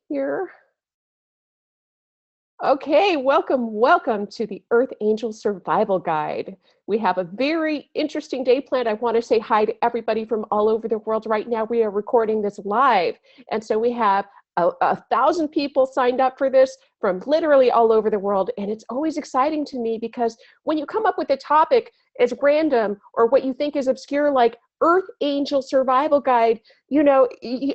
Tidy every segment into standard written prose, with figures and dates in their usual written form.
here. Okay, welcome to the Earth Angel Survival Guide. We have a very interesting day planned. I want to say hi to everybody from all over the world. Right now, we are recording this live. And so we have 1,000 people signed up for this from literally all over the world. And it's always exciting to me because when you come up with a topic as random or what you think is obscure, like Earth Angel Survival Guide,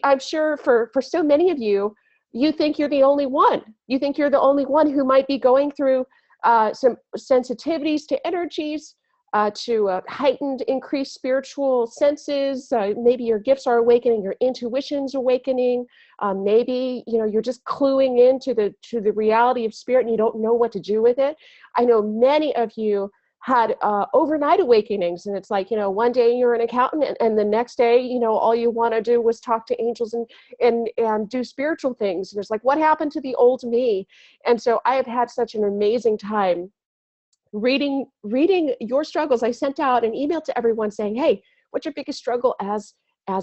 I'm sure for so many of you, you think you're the only one. You think you're the only one who might be going through some sensitivities to energies, to heightened, increased spiritual senses. Maybe your gifts are awakening, your intuition's awakening. Maybe you're just cluing into the reality of spirit and you don't know what to do with it. I know many of you had overnight awakenings, and it's like, one day you're an accountant and the next day, all you want to do was talk to angels and do spiritual things. And it's like, what happened to the old me? And so I have had such an amazing time reading your struggles. I sent out an email to everyone saying, hey, what's your biggest struggle as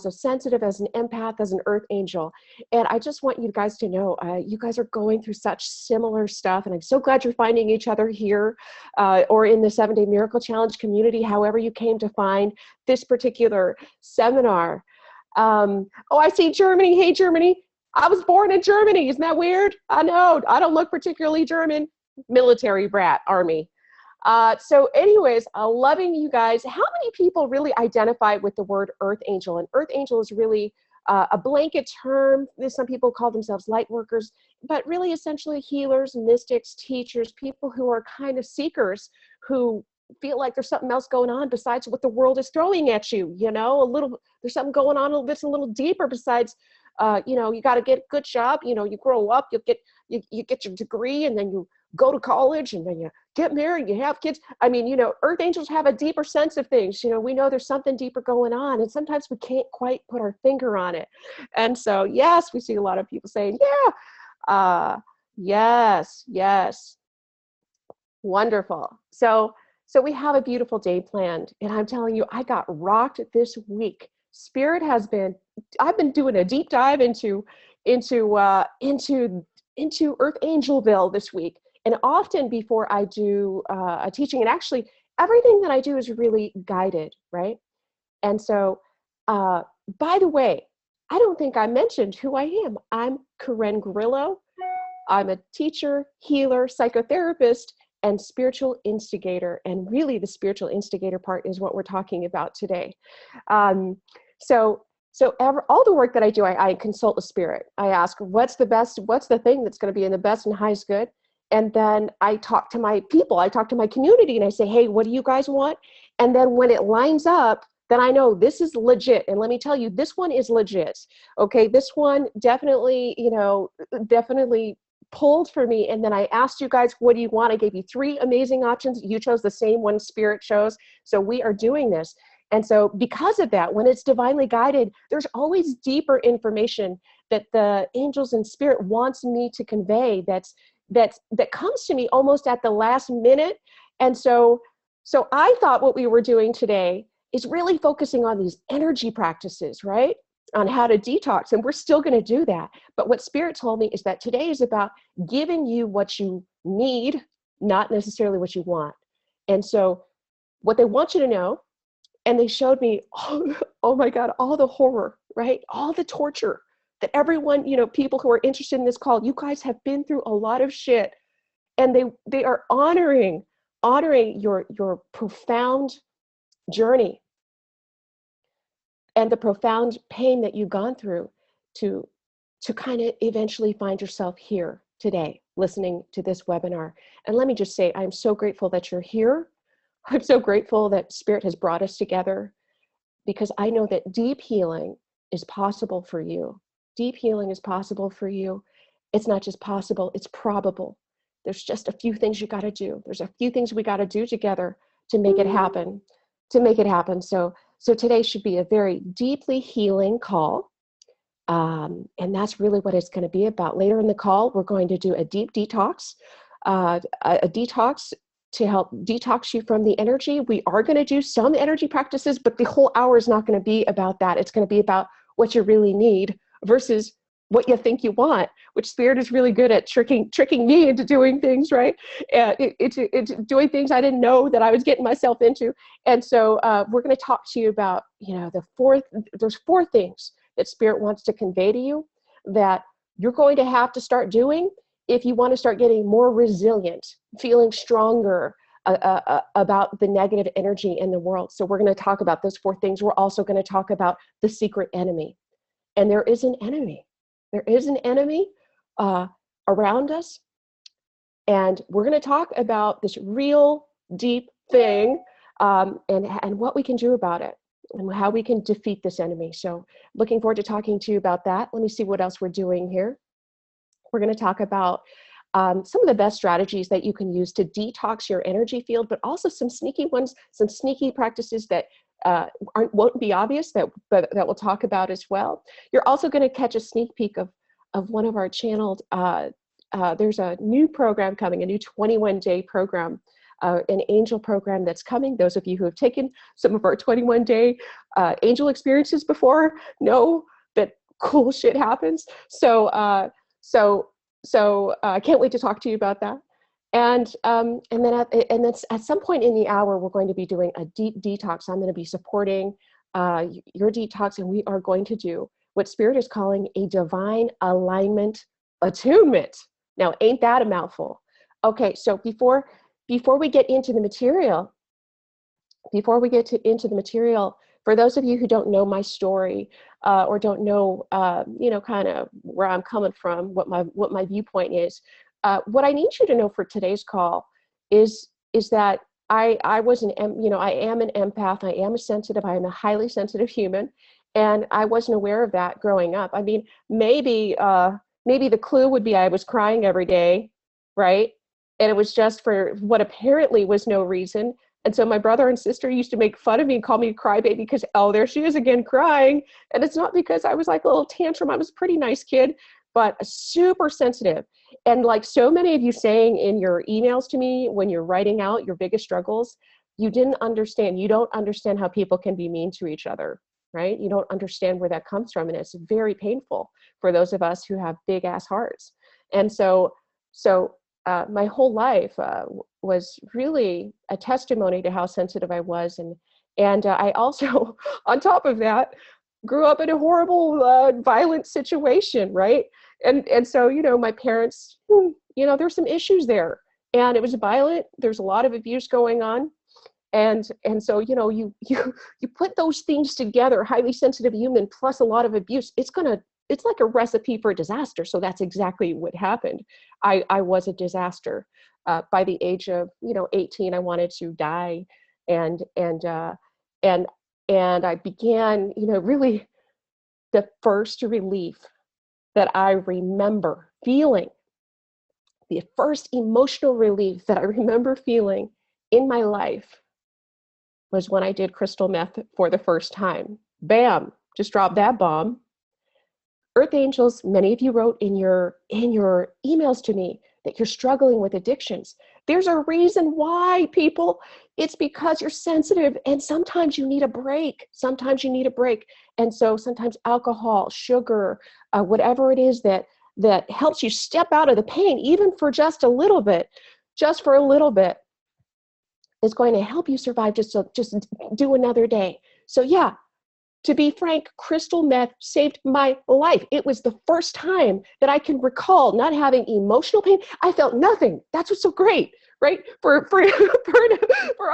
a sensitive, as an empath, as an earth angel? And I just want you guys to know, you guys are going through such similar stuff. And I'm so glad you're finding each other here or in the 7-Day Miracle Challenge community, however you came to find this particular seminar. Oh, I see Germany. Hey, Germany. I was born in Germany. Isn't that weird? I know. I don't look particularly German. Military brat, army. So anyways, loving you guys. How many people really identify with the word Earth Angel? And Earth Angel is really a blanket term. Some people call themselves light workers, but really essentially healers, mystics, teachers, people who are kind of seekers, who feel like there's something else going on besides what the world is throwing at you. There's something going on that's a little deeper besides, you got to get a good job. You grow up, you get your degree, and then you go to college, and then you get married, you have kids. I mean, earth angels have a deeper sense of things. We know there's something deeper going on, and sometimes we can't quite put our finger on it. And so, yes, we see a lot of people saying, yeah, yes, wonderful. So we have a beautiful day planned, and I'm telling you, I got rocked this week. I've been doing a deep dive into Earth Angelville this week. And often before I do a teaching, and actually everything that I do is really guided, right? And so, by the way, I don't think I mentioned who I am. I'm Karen Grillo. I'm a teacher, healer, psychotherapist, and spiritual instigator. And really the spiritual instigator part is what we're talking about today. All the work that I do, I consult the spirit. I ask, what's the thing that's going to be in the best and highest good? And then I talk to my people, I talk to my community, and I say, hey, what do you guys want? And then when it lines up, then I know this is legit. And let me tell you, this one is legit. Okay, this one definitely pulled for me. And then I asked you guys, what do you want? I gave you 3 amazing options. You chose the same one spirit chose. So we are doing this. And so because of that, when it's divinely guided, there's always deeper information that the angels and spirit wants me to convey that comes to me almost at the last minute. And so I thought what we were doing today is really focusing on these energy practices, right? On how to detox. And we're still going to do that. But what spirit told me is that today is about giving you what you need, not necessarily what you want. And so what they want you to know, and they showed me, oh my God, all the horror, right? All the torture that everyone, people who are interested in this call, you guys have been through a lot of shit, and they are honoring your profound journey and the profound pain that you've gone through to kind of eventually find yourself here today, listening to this webinar. And let me just say, I'm so grateful that you're here. I'm so grateful that Spirit has brought us together, because I know that deep healing is possible for you. Deep healing is possible for you. It's not just possible, it's probable. There's just a few things you got to do. There's a few things we got to do together to make it happen, So today should be a very deeply healing call. And that's really what it's going to be about. Later in the call, we're going to do a deep detox, a detox to help detox you from the energy. We are going to do some energy practices, but the whole hour is not going to be about that. It's going to be about what you really need versus what you think you want, which spirit is really good at tricking me into doing things, right? It's doing things I didn't know that I was getting myself into. And so we're going to talk to you about, there's four things that spirit wants to convey to you that you're going to have to start doing if you want to start getting more resilient, feeling stronger about the negative energy in the world. So we're going to talk about those four things. We're also going to talk about the secret enemy. And there is an enemy. There is an enemy around us. And we're going to talk about this real deep thing and what we can do about it and how we can defeat this enemy. So looking forward to talking to you about that. Let me see what else we're doing here. We're going to talk about some of the best strategies that you can use to detox your energy field, but also some sneaky ones, some sneaky practices that won't be obvious, but that we'll talk about as well. You're also going to catch a sneak peek of one of our channeled, there's a new program coming, a new 21-day program, an angel program that's coming. Those of you who have taken some of our 21-day angel experiences before know that cool shit happens. So I can't wait to talk to you about that. And then at some point in the hour, we're going to be doing a deep detox. I'm going to be supporting your detox, and we are going to do what Spirit is calling a divine alignment attunement. Now, ain't that a mouthful? Okay, so before we get into the material, for those of you who don't know my story or don't know, kind of where I'm coming from, what my viewpoint is, what I need you to know for today's call is that I am an empath. I am a sensitive. I am a highly sensitive human, and I wasn't aware of that growing up. I mean, maybe the clue would be I was crying every day, right? And it was just for what apparently was no reason. And so my brother and sister used to make fun of me and call me a crybaby because, oh, there she is again crying. And it's not because I was like a little tantrum. I was a pretty nice kid, but super sensitive. And like so many of you saying in your emails to me when you're writing out your biggest struggles, you don't understand how people can be mean to each other, right? You don't understand where that comes from. And it's very painful for those of us who have big ass hearts. And so my whole life was really a testimony to how sensitive I was. And I also, on top of that, grew up in a horrible, violent situation, right? And so, my parents, there's some issues there. And it was violent. There's a lot of abuse going on. And so, you put those things together, highly sensitive human plus a lot of abuse, it's like a recipe for disaster. So that's exactly what happened. I was a disaster. By the age of 18, I wanted to die, and I began really the first relief that I remember feeling, the first emotional relief that I remember feeling in my life was when I did crystal meth for the first time. Bam, just dropped that bomb. Earth Angels, many of you wrote in your emails to me that you're struggling with addictions. There's a reason why, people. It's because you're sensitive, and sometimes you need a break. And so sometimes alcohol, sugar, whatever it is that helps you step out of the pain, even for just a little bit, is going to help you survive. Just do another day. So yeah. To be frank, crystal meth saved my life. It was the first time that I can recall not having emotional pain. I felt nothing. That's what's so great, right? For a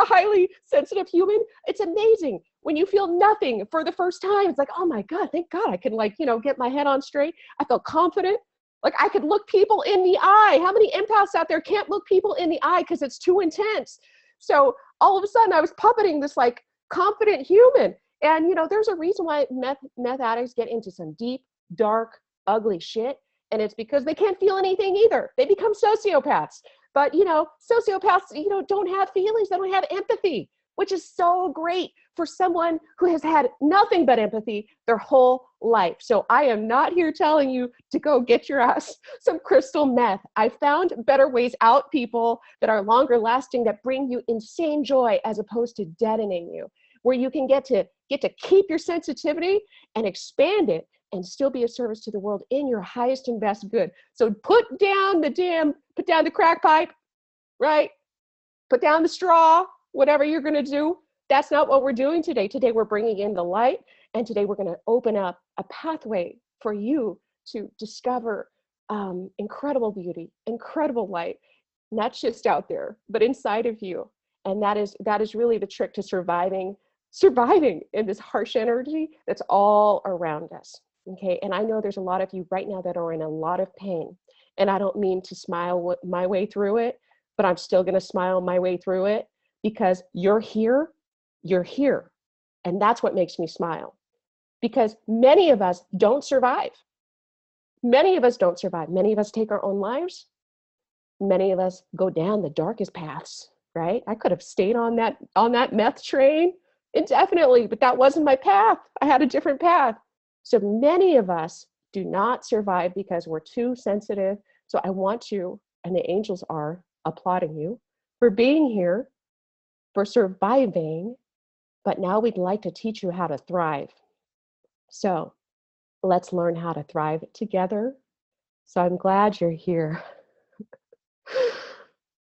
highly sensitive human, it's amazing when you feel nothing for the first time. It's like, oh my God, thank God I can get my head on straight. I felt confident. Like I could look people in the eye. How many empaths out there can't look people in the eye because it's too intense? So all of a sudden I was puppeting this like confident human. And, there's a reason why meth addicts get into some deep, dark, ugly shit. And it's because they can't feel anything either. They become sociopaths. But, sociopaths, don't have feelings. They don't have empathy, which is so great for someone who has had nothing but empathy their whole life. So I am not here telling you to go get your ass some crystal meth. I found better ways out, people, that are longer lasting, that bring you insane joy as opposed to deadening you, where you can get to get to keep your sensitivity and expand it and still be of service to the world in your highest and best good. So put down the crack pipe, right? Put down the straw, whatever you're going to do. That's not what we're doing today. Today, we're bringing in the light, and today we're going to open up a pathway for you to discover incredible beauty, incredible light, not just out there, but inside of you. And that is really the trick to surviving in this harsh energy that's all around us. Okay, and I know there's a lot of you right now that are in a lot of pain, and I don't mean to smile my way through it, but I'm still going to smile my way through it because you're here, and that's what makes me smile. Because many of us don't survive. Many of us don't survive. Many of us take our own lives. Many of us go down the darkest paths, right? I could have stayed on that meth train indefinitely, but that wasn't my path. I had a different path. So many of us do not survive because we're too sensitive. So I want you, and the angels are applauding you for being here, for surviving, but now we'd like to teach you how to thrive. So let's learn how to thrive together. So I'm glad you're here.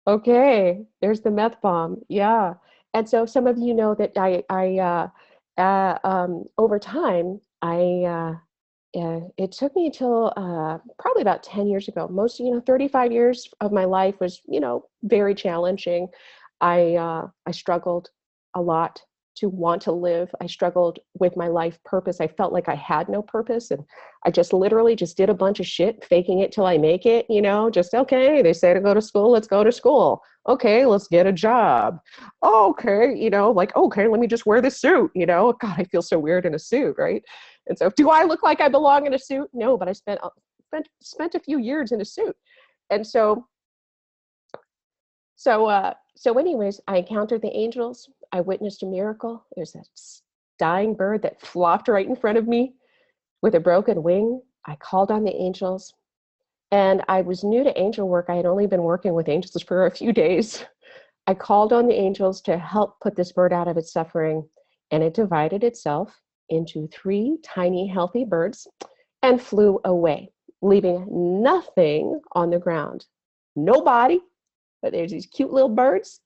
Okay, there's the meth bomb. Yeah. And so some of you know that over time, it took me until probably about 10 years ago. 35 years of my life was, very challenging. I struggled a lot to want to live. I struggled with my life purpose. I felt like I had no purpose, and I just literally just did a bunch of shit, faking it till I make it, just, okay, they say to go to school, let's go to school. Okay, let's get a job. Okay, okay, let me just wear this suit, God, I feel so weird in a suit, right? And so do I look like I belong in a suit? No, but I spent a few years in a suit. And so anyways, I encountered the angels. I witnessed a miracle. There's a dying bird that flopped right in front of me with a broken wing. I called on the angels, and I was new to angel work. I had only been working with angels for a few days. I called on the angels to help put this bird out of its suffering, and it divided itself into 3 tiny, healthy birds and flew away, leaving nothing on the ground. No body, but there's these cute little birds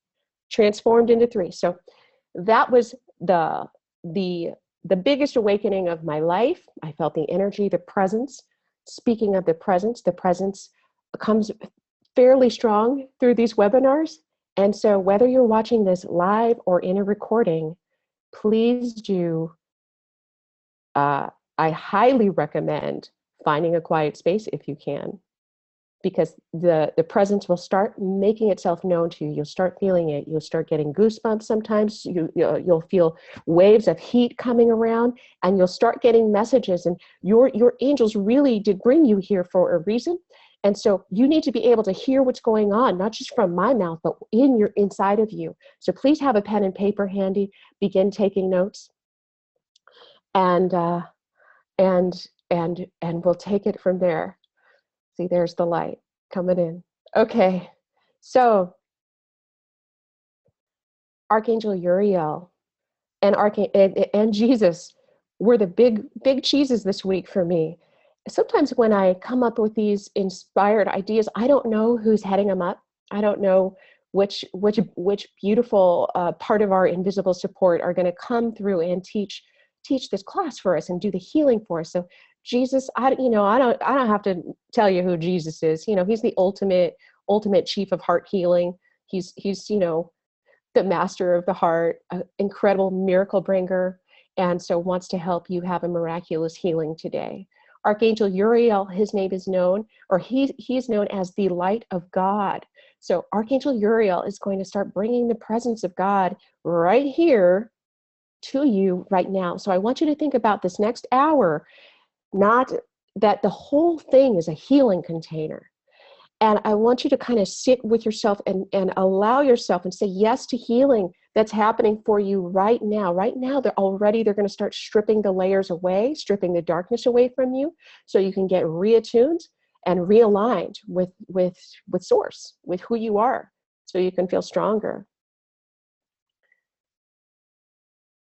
transformed into 3. So that was the biggest awakening of my life. I felt the energy, the presence. Speaking of the presence comes fairly strong through these webinars. And so whether you're watching this live or in a recording, please do. I highly recommend finding a quiet space if you can, because the presence will start making itself known to you. You'll start feeling it. You'll start getting goosebumps sometimes. You'll feel waves of heat coming around, and you'll start getting messages. And your angels really did bring you here for a reason. And so you need to be able to hear what's going on, not just from my mouth, but inside of you. So please have a pen and paper handy. Begin taking notes. And we'll take it from there. See, there's the light coming in. Okay, so Archangel Uriel and Jesus were the big cheeses this week for me. Sometimes when I come up with these inspired ideas, I don't know who's heading them up. I don't know which beautiful part of our invisible support are going to come through and teach this class for us and do the healing for us. So Jesus, I don't have to tell you who Jesus is. He's the ultimate chief of heart healing. He's the master of the heart, an incredible miracle bringer, and so wants to help you have a miraculous healing today. Archangel Uriel, his name is known, or he's known as the light of God. So Archangel Uriel is going to start bringing the presence of God right here to you right now. So I want you to think about this next hour, not that the whole thing is a healing container. And I want you to kind of sit with yourself and allow yourself and say yes to healing that's happening for you right now. Right now, they're going to start stripping the layers away, stripping the darkness away from you, so you can get reattuned and realigned with source, with who you are, so you can feel stronger.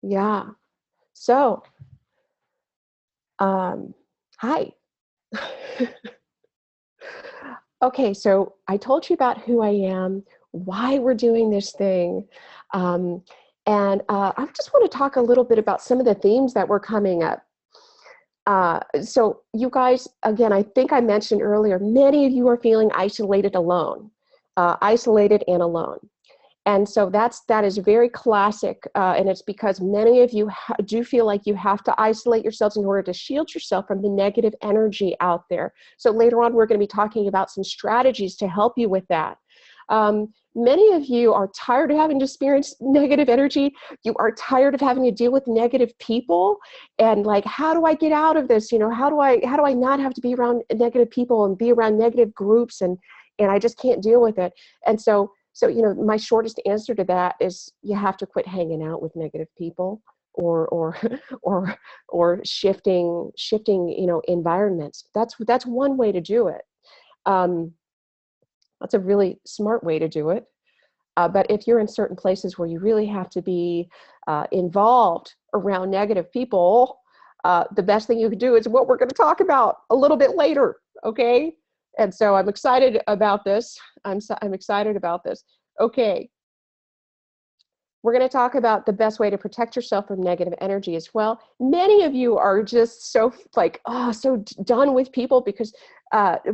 Yeah. So, hi. Okay, so I told you about who I am, why we're doing this thing, um, and I just want to talk a little bit about some of the themes that were coming up. So you guys, again, I think I mentioned earlier, many of you are feeling isolated alone, isolated and alone. And so that is very classic, and it's because many of you do feel like you have to isolate yourselves in order to shield yourself from the negative energy out there. So later on, we're going to be talking about some strategies to help you with that. Many of you are tired of having to experience negative energy. You are tired of having to deal with negative people, and like, how do I get out of this? You know, how do I not have to be around negative people and be around negative groups, and I just can't deal with it. And so, you know, my shortest answer to that is you have to quit hanging out with negative people, or shifting, you know, environments. That's one way to do it. Um, that's a really smart way to do it. But if you're in certain places where you really have to be involved around negative people, the best thing you can do is what we're going to talk about a little bit later, okay? And so I'm excited about this. I'm excited about this. Okay. We're going to talk about the best way to protect yourself from negative energy as well. Many of you are just so like, oh, so done with people because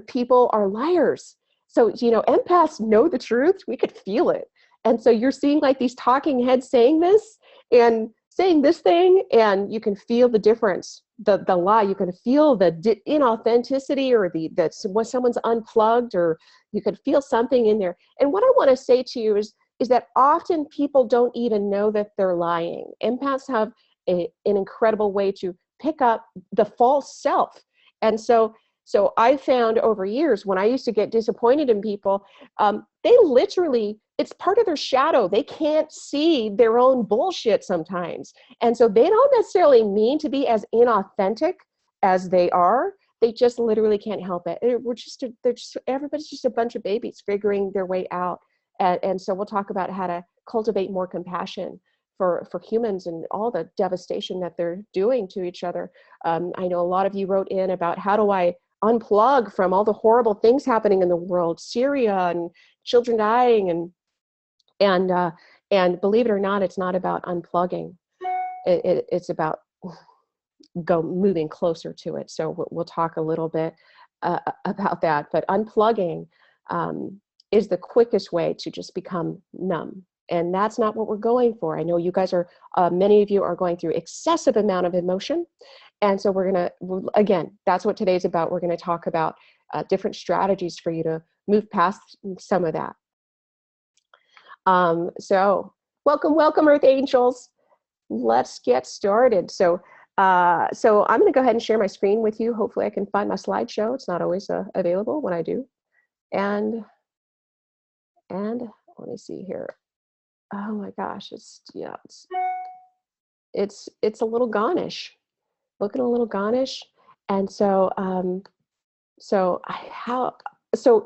people are liars. So, you know, empaths know the truth. We could feel it. And so you're seeing like these talking heads saying this and saying this thing, and you can feel the difference, the lie. You can feel the inauthenticity, or when someone's unplugged, or you could feel something in there. And what I want to say to you is that often people don't even know that they're lying. Empaths have an incredible way to pick up the false self. And so I found over years, when I used to get disappointed in people, they literally, it's part of their shadow. They can't see their own bullshit sometimes. And so they don't necessarily mean to be as inauthentic as they are. They just literally can't help it. Everybody's just a bunch of babies figuring their way out. And so we'll talk about how to cultivate more compassion for humans and all the devastation that they're doing to each other. I know a lot of you wrote in about, how do I unplug from all the horrible things happening in the world, Syria and children dying, and believe it or not, it's not about unplugging. It's about moving closer to it. So we'll talk a little bit about that. But unplugging is the quickest way to just become numb. And that's not what we're going for. I know you guys are, many of you are going through excessive amount of emotion. And so again, that's what today's about. We're going to talk about different strategies for you to move past some of that. So welcome, Earth Angels. Let's get started. So I'm going to go ahead and share my screen with you. Hopefully I can find my slideshow. It's not always available when I do. And let me see here. Oh my gosh, it's a little gonish, looking a little gonish. And so so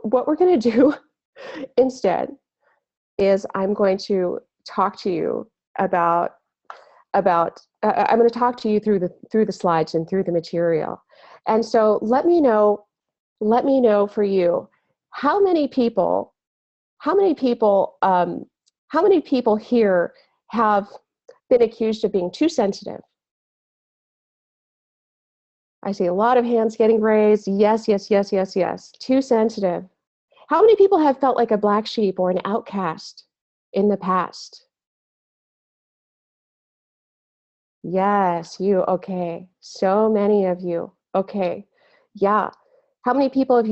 what we're going to do instead is I'm going to talk to you about I'm going to talk to you through the slides and through the material. And so let me know for you, how many people here have been accused of being too sensitive? I see a lot of hands getting raised. Yes. Too sensitive. How many people have felt like a black sheep or an outcast in the past? Yes, you. Okay. So many of you. Okay. Yeah. How many people,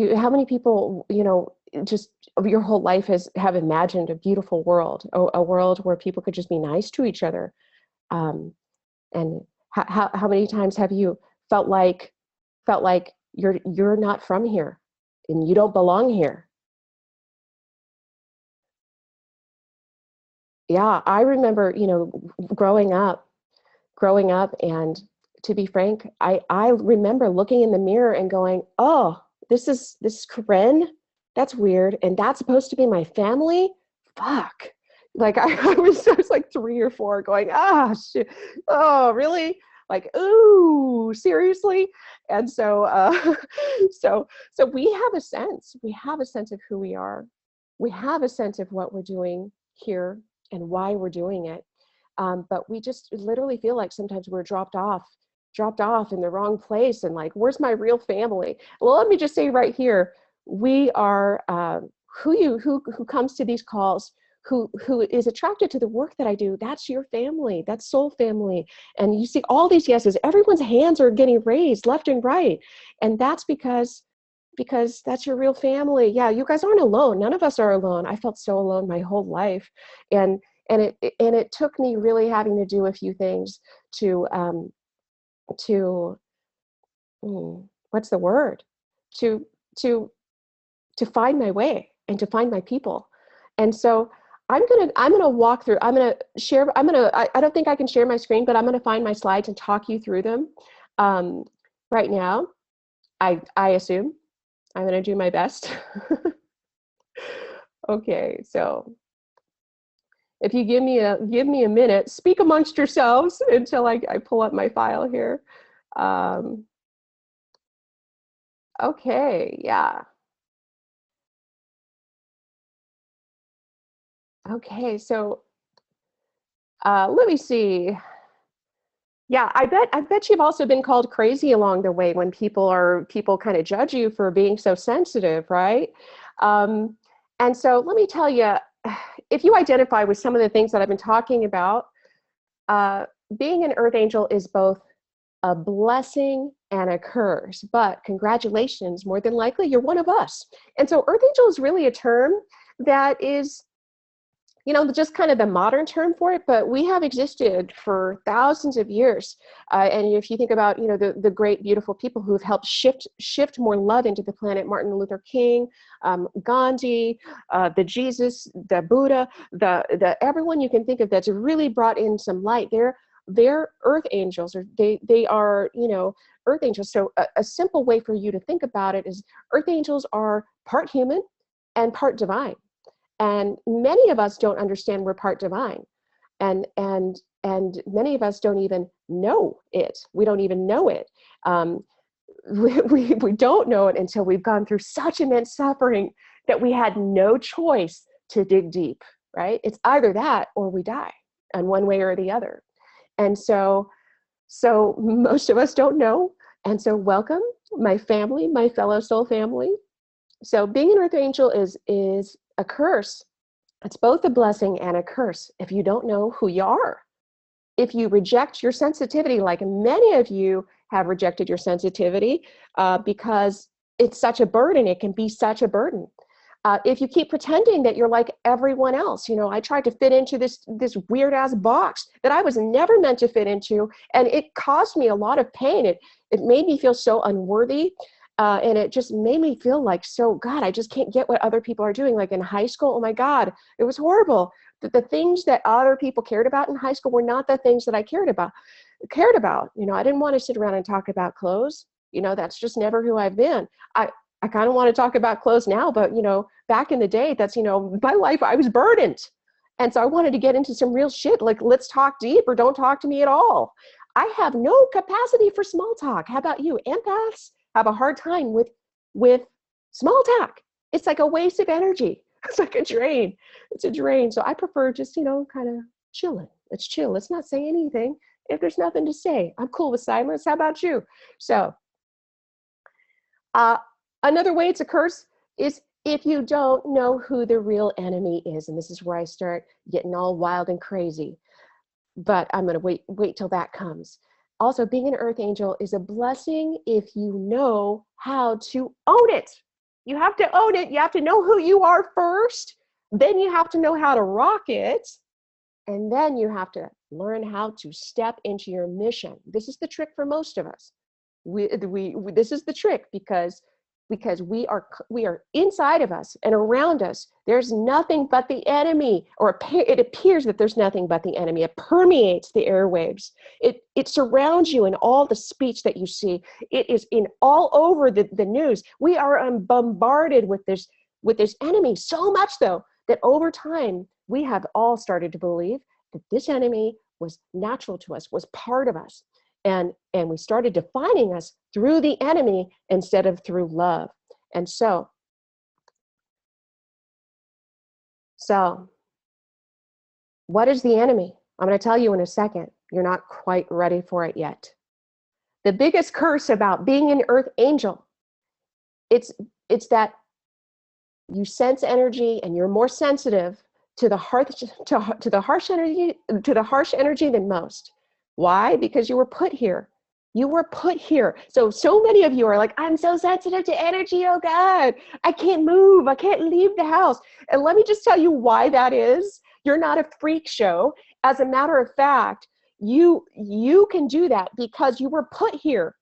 you know, just your whole life have imagined a beautiful world, a world where people could just be nice to each other? And how many times have you felt like you're not from here and you don't belong here? Yeah, I remember, you know, growing up, and to be frank, I remember looking in the mirror and going, oh, this is Corinne. That's weird. And that's supposed to be my family? Fuck. Like I was like 3 or 4 going, ah, shit. Oh, really? like, ooh, seriously? And so, so we have a sense. We have a sense of who we are. We have a sense of what we're doing here and why we're doing it. But we just literally feel like sometimes we're dropped off in the wrong place, and like, where's my real family? Well, let me just say right here, we are who comes to these calls, who is attracted to the work that I do. That's your family. That's soul family. And you see all these yeses. Everyone's hands are getting raised left and right, and that's because that's your real family. Yeah, you guys aren't alone. None of us are alone. I felt so alone my whole life, and it took me really having to do a few things to to what's the word, to to to find my way and to find my people. And so I'm gonna walk through. I'm gonna share. I don't think I can share my screen, but I'm gonna find my slides and talk you through them um, right now. I assume I'm gonna do my best. Okay, so if you give me a minute, speak amongst yourselves until I pull up my file here. Um, okay, yeah. Okay, so let me see. Yeah, I bet you've also been called crazy along the way when people kind of judge you for being so sensitive, right? Um, and so let me tell you, if you identify with some of the things that I've been talking about, uh, being an earth angel is both a blessing and a curse. But congratulations, more than likely, you're one of us. And so earth angel is really a term that is, just kind of the modern term for it, but we have existed for thousands of years. And if you think about, the great, beautiful people who have helped shift more love into the planet, Martin Luther King, Gandhi, the Jesus, the Buddha, the everyone you can think of that's really brought in some light. They're earth angels, or they are, earth angels. So a simple way for you to think about it is earth angels are part human and part divine. And many of us don't understand we're part divine. And many of us don't even know it. We don't even know it. We don't know it until we've gone through such immense suffering that we had no choice to dig deep, right? It's either that or we die, in one way or the other. And so most of us don't know. And so welcome, my family, my fellow soul family. So being an earth angel is a curse. It's both a blessing and a curse if you don't know who you are. If you reject your sensitivity, like many of you have rejected your sensitivity because it's such a burden, it can be such a burden. If you keep pretending that you're like everyone else, I tried to fit into this weird ass box that I was never meant to fit into, and it caused me a lot of pain. It made me feel so unworthy. And it just made me feel like, so God, I just can't get what other people are doing. Like in high school, oh my God, it was horrible. The things that other people cared about in high school were not the things that I cared about. I didn't want to sit around and talk about clothes. That's just never who I've been. I kind of want to talk about clothes now, but back in the day, that's, my life, I was burdened. And so I wanted to get into some real shit. Like, let's talk deep or don't talk to me at all. I have no capacity for small talk. How about you? Empaths have a hard time with small talk. It's like a waste of energy. It's like a drain. It's a drain. So I prefer just, kind of chilling. Let's chill. Let's not say anything if there's nothing to say. I'm cool with silence. How about you? So another way it's a curse is if you don't know who the real enemy is. And this is where I start getting all wild and crazy. But I'm going to wait till that comes. Also, being an earth angel is a blessing if you know how to own it. You have to own it. You have to know who you are first. Then you have to know how to rock it. And then you have to learn how to step into your mission. This is the trick for most of us. This is the trick because we are inside of us and around us. There's nothing but the enemy, or it appears that there's nothing but the enemy. It permeates the airwaves. It surrounds you in all the speech that you see. It is in all over the news. We are bombarded with this enemy so much, though, that over time we have all started to believe that this enemy was natural to us, was part of us. And we started defining us through the enemy instead of through love. And so what is the enemy? I'm going to tell you in a second. You're not quite ready for it yet. The biggest curse about being an earth angel, it's that you sense energy and you're more sensitive to the harsh energy than most. Why? Because you were put here. You were put here. So many of you are like, I'm so sensitive to energy. Oh God, I can't move. I can't leave the house. And let me just tell you why that is. You're not a freak show. As a matter of fact, you can do that because you were put here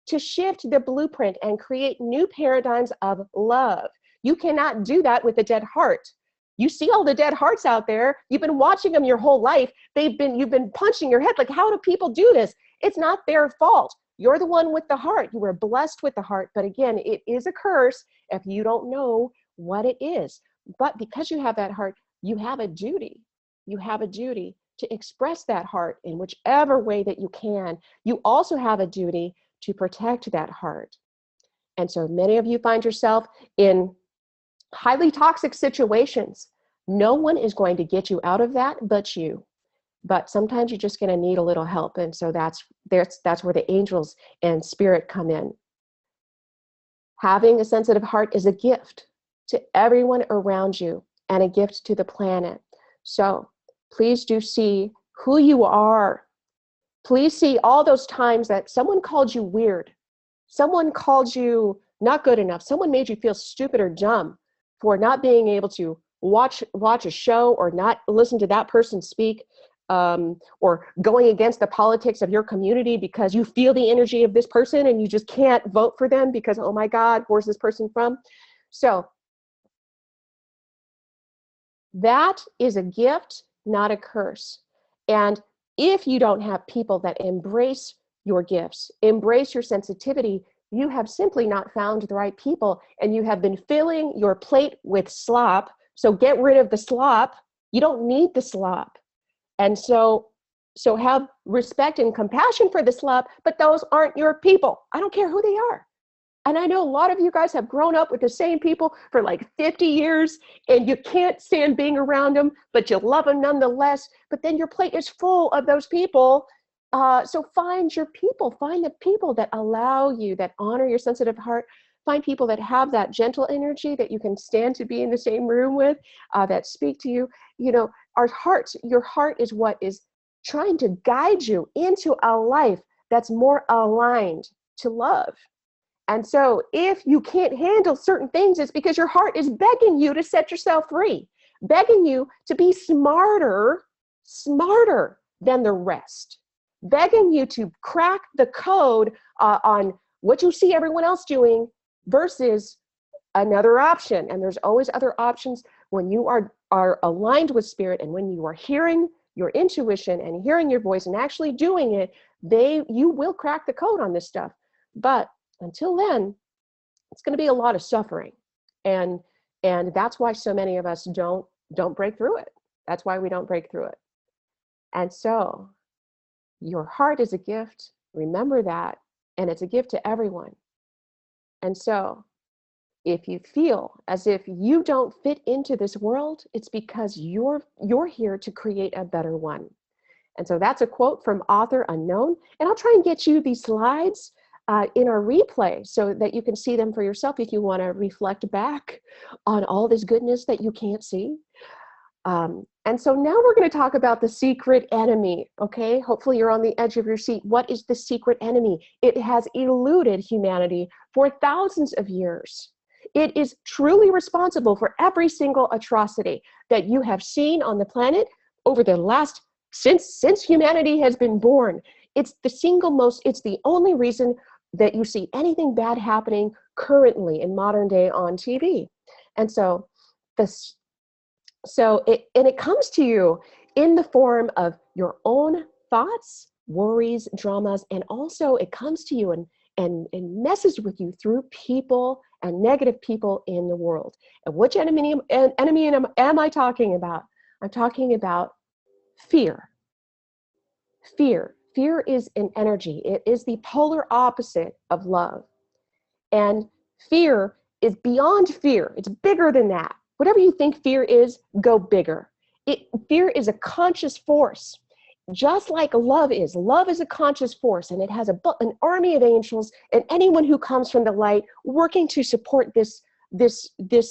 to shift the blueprint and create new paradigms of love. You cannot do that with a dead heart. You see all the dead hearts out there. You've been watching them your whole life. You've been punching your head like, how do people do this? It's not their fault. You're the one with the heart. You were blessed with the heart. But again, it is a curse if you don't know what it is. But because you have that heart, you have a duty. You have a duty to express that heart in whichever way that you can. You also have a duty to protect that heart. And so many of you find yourself in highly toxic situations. No one is going to get you out of that but you. But sometimes you're just going to need a little help. And so that's where the angels and spirit come in. Having a sensitive heart is a gift to everyone around you and a gift to the planet. So please do see who you are. Please see all those times that someone called you weird. Someone called you not good enough. Someone made you feel stupid or dumb for not being able to watch a show or not listen to that person speak, or going against the politics of your community because you feel the energy of this person and you just can't vote for them because, oh my God, where's this person from? So that is a gift, not a curse. And if you don't have people that embrace your gifts, embrace your sensitivity, you have simply not found the right people, and you have been filling your plate with slop. So get rid of the slop. You don't need the slop. And so have respect and compassion for the slop, but those aren't your people. I don't care who they are. And I know a lot of you guys have grown up with the same people for like 50 years, and you can't stand being around them, but you love them nonetheless. But then your plate is full of those people. So find your people. Find the people that allow you, that honor your sensitive heart. Find people that have that gentle energy that you can stand to be in the same room with, that speak to you. You know, your heart is what is trying to guide you into a life that's more aligned to love. And so if you can't handle certain things, it's because your heart is begging you to set yourself free, begging you to be smarter than the rest, begging you to crack the code on what you see everyone else doing versus another option. And there's always other options when you are aligned with spirit, and when you are hearing your intuition and hearing your voice and actually doing it, you will crack the code on this stuff. But until then, it's going to be a lot of suffering. And that's why so many of us don't break through it. That's why we don't break through it. And so your heart is a gift. Remember that. And it's a gift to everyone. And so if you feel as if you don't fit into this world, it's because you're here to create a better one. And so that's a quote from author unknown. And I'll try and get you these slides in our replay so that you can see them for yourself if you want to reflect back on all this goodness that you can't see. And so now we're going to talk about the secret enemy, okay? Hopefully you're on the edge of your seat. What is the secret enemy? It has eluded humanity for thousands of years. It is truly responsible for every single atrocity that you have seen on the planet over the last, since humanity has been born. It's the only reason that you see anything bad happening currently in modern day on TV. And so it comes to you in the form of your own thoughts, worries, dramas, and also it comes to you and messes with you through people and negative people in the world. And which enemy am I talking about? I'm talking about fear. Fear. Fear is an energy. It is the polar opposite of love. And fear is beyond fear. It's bigger than that. Whatever you think fear is, go bigger. Fear is a conscious force, just like love is. Love is a conscious force, and it has an army of angels and anyone who comes from the light working to support this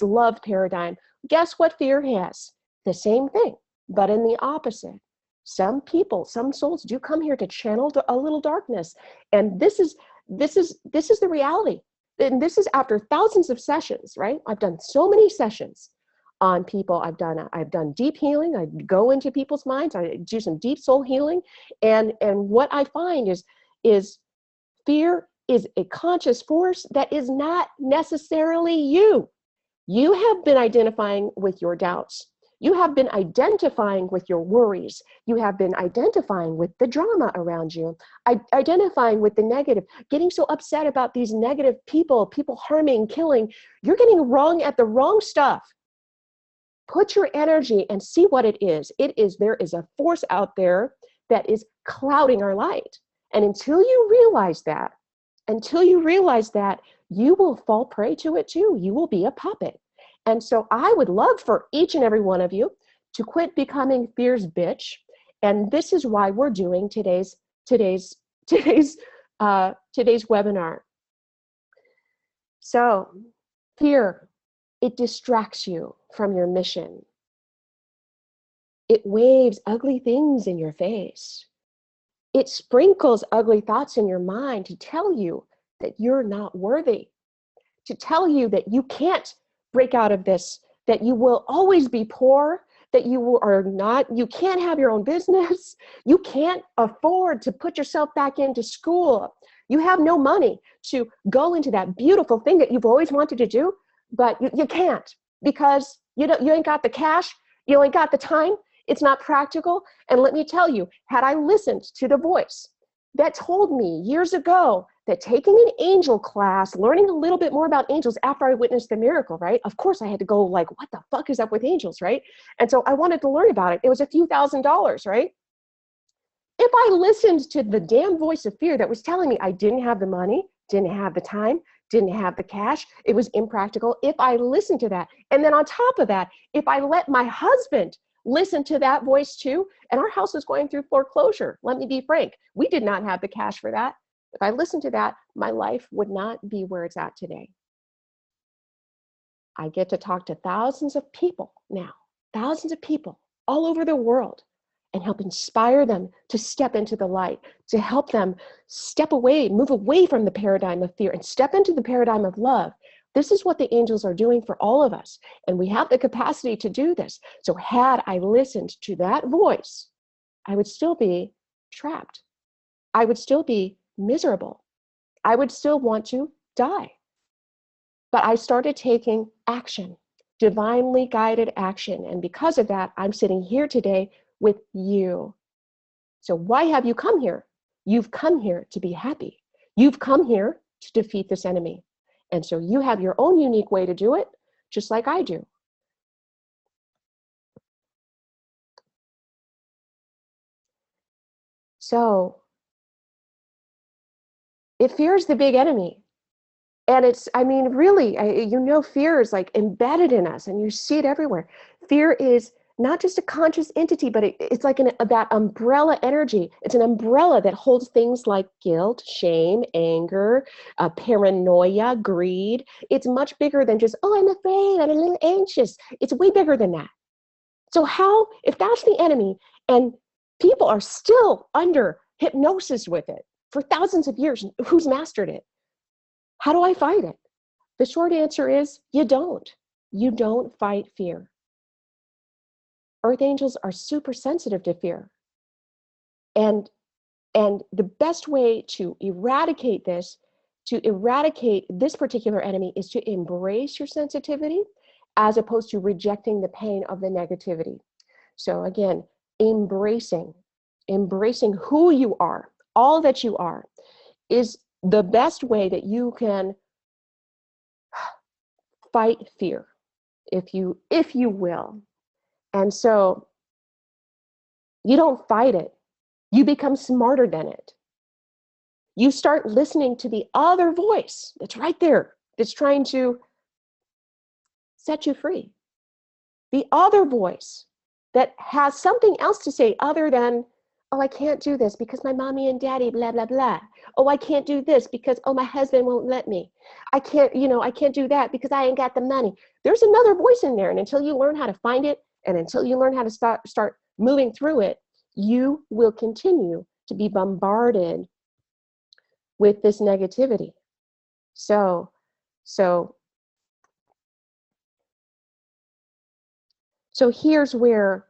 love paradigm. Guess what fear has? The same thing, but in the opposite. Some people, some souls do come here to channel a little darkness, and this is the reality. And this is after thousands of sessions, right? I've done so many sessions on people. I've done deep healing. I go into people's minds. I do some deep soul healing, and what I find is fear is a conscious force that is not necessarily you. You have been identifying with your doubts. You have been identifying with your worries. You have been identifying with the drama around you, identifying with the negative, getting so upset about these negative people harming, killing. You're getting wrong at the wrong stuff. Put your energy and see what it is. There is a force out there that is clouding our light. And until you realize that, you will fall prey to it too. You will be a puppet. And so I would love for each and every one of you to quit becoming fear's bitch. And this is why we're doing today's webinar. So fear, it distracts you from your mission. It waves ugly things in your face. It sprinkles ugly thoughts in your mind to tell you that you're not worthy, to tell you that you can't break out of this, that you will always be poor, that you can't have your own business, you can't afford to put yourself back into school, you have no money to go into that beautiful thing that you've always wanted to do, but you can't because you ain't got the cash, you ain't got the time, it's not practical. And let me tell you, had I listened to the voice that told me years ago that taking an angel class, learning a little bit more about angels after I witnessed the miracle, right? Of course I had to go like, what the fuck is up with angels, right? And so I wanted to learn about it. It was a few $1,000s, right? If I listened to the damn voice of fear that was telling me I didn't have the money, didn't have the time, didn't have the cash, it was impractical. If I listened to that, and then on top of that, if I let my husband listen to that voice too, and our house was going through foreclosure, let me be frank, we did not have the cash for that. If I listened to that, my life would not be where it's at today. I get to talk to thousands of people now, thousands of people all over the world, and help inspire them to step into the light, to help them move away from the paradigm of fear and step into the paradigm of love. This is what the angels are doing for all of us, and we have the capacity to do this. So had I listened to that voice, I would still be trapped. I would still be miserable. I would still want to die. But I started taking action, divinely guided action. And because of that, I'm sitting here today with you. So why have you come here? You've come here to be happy. You've come here to defeat this enemy. And so you have your own unique way to do it, just like I do. So if fear is the big enemy, and really, fear is like embedded in us and you see it everywhere. Fear is not just a conscious entity, but it's like that umbrella energy. It's an umbrella that holds things like guilt, shame, anger, paranoia, greed. It's much bigger than just, oh, I'm afraid, I'm a little anxious. It's way bigger than that. So if that's the enemy, and people are still under hypnosis with it for thousands of years, who's mastered it? How do I fight it? The short answer is you don't. You don't fight fear. Earth angels are super sensitive to fear. And the best way to eradicate this particular enemy, is to embrace your sensitivity as opposed to rejecting the pain of the negativity. So again, embracing who you are, all that you are, is the best way that you can fight fear, if you will. And so you don't fight it. You become smarter than it. You start listening to the other voice that's right there, that's trying to set you free. The other voice that has something else to say other than, oh, I can't do this because my mommy and daddy, blah, blah, blah. Oh, I can't do this because, oh, my husband won't let me. I can't do that because I ain't got the money. There's another voice in there. And until you learn how to find it, and until you learn how to start moving through it, you will continue to be bombarded with this negativity. So here's where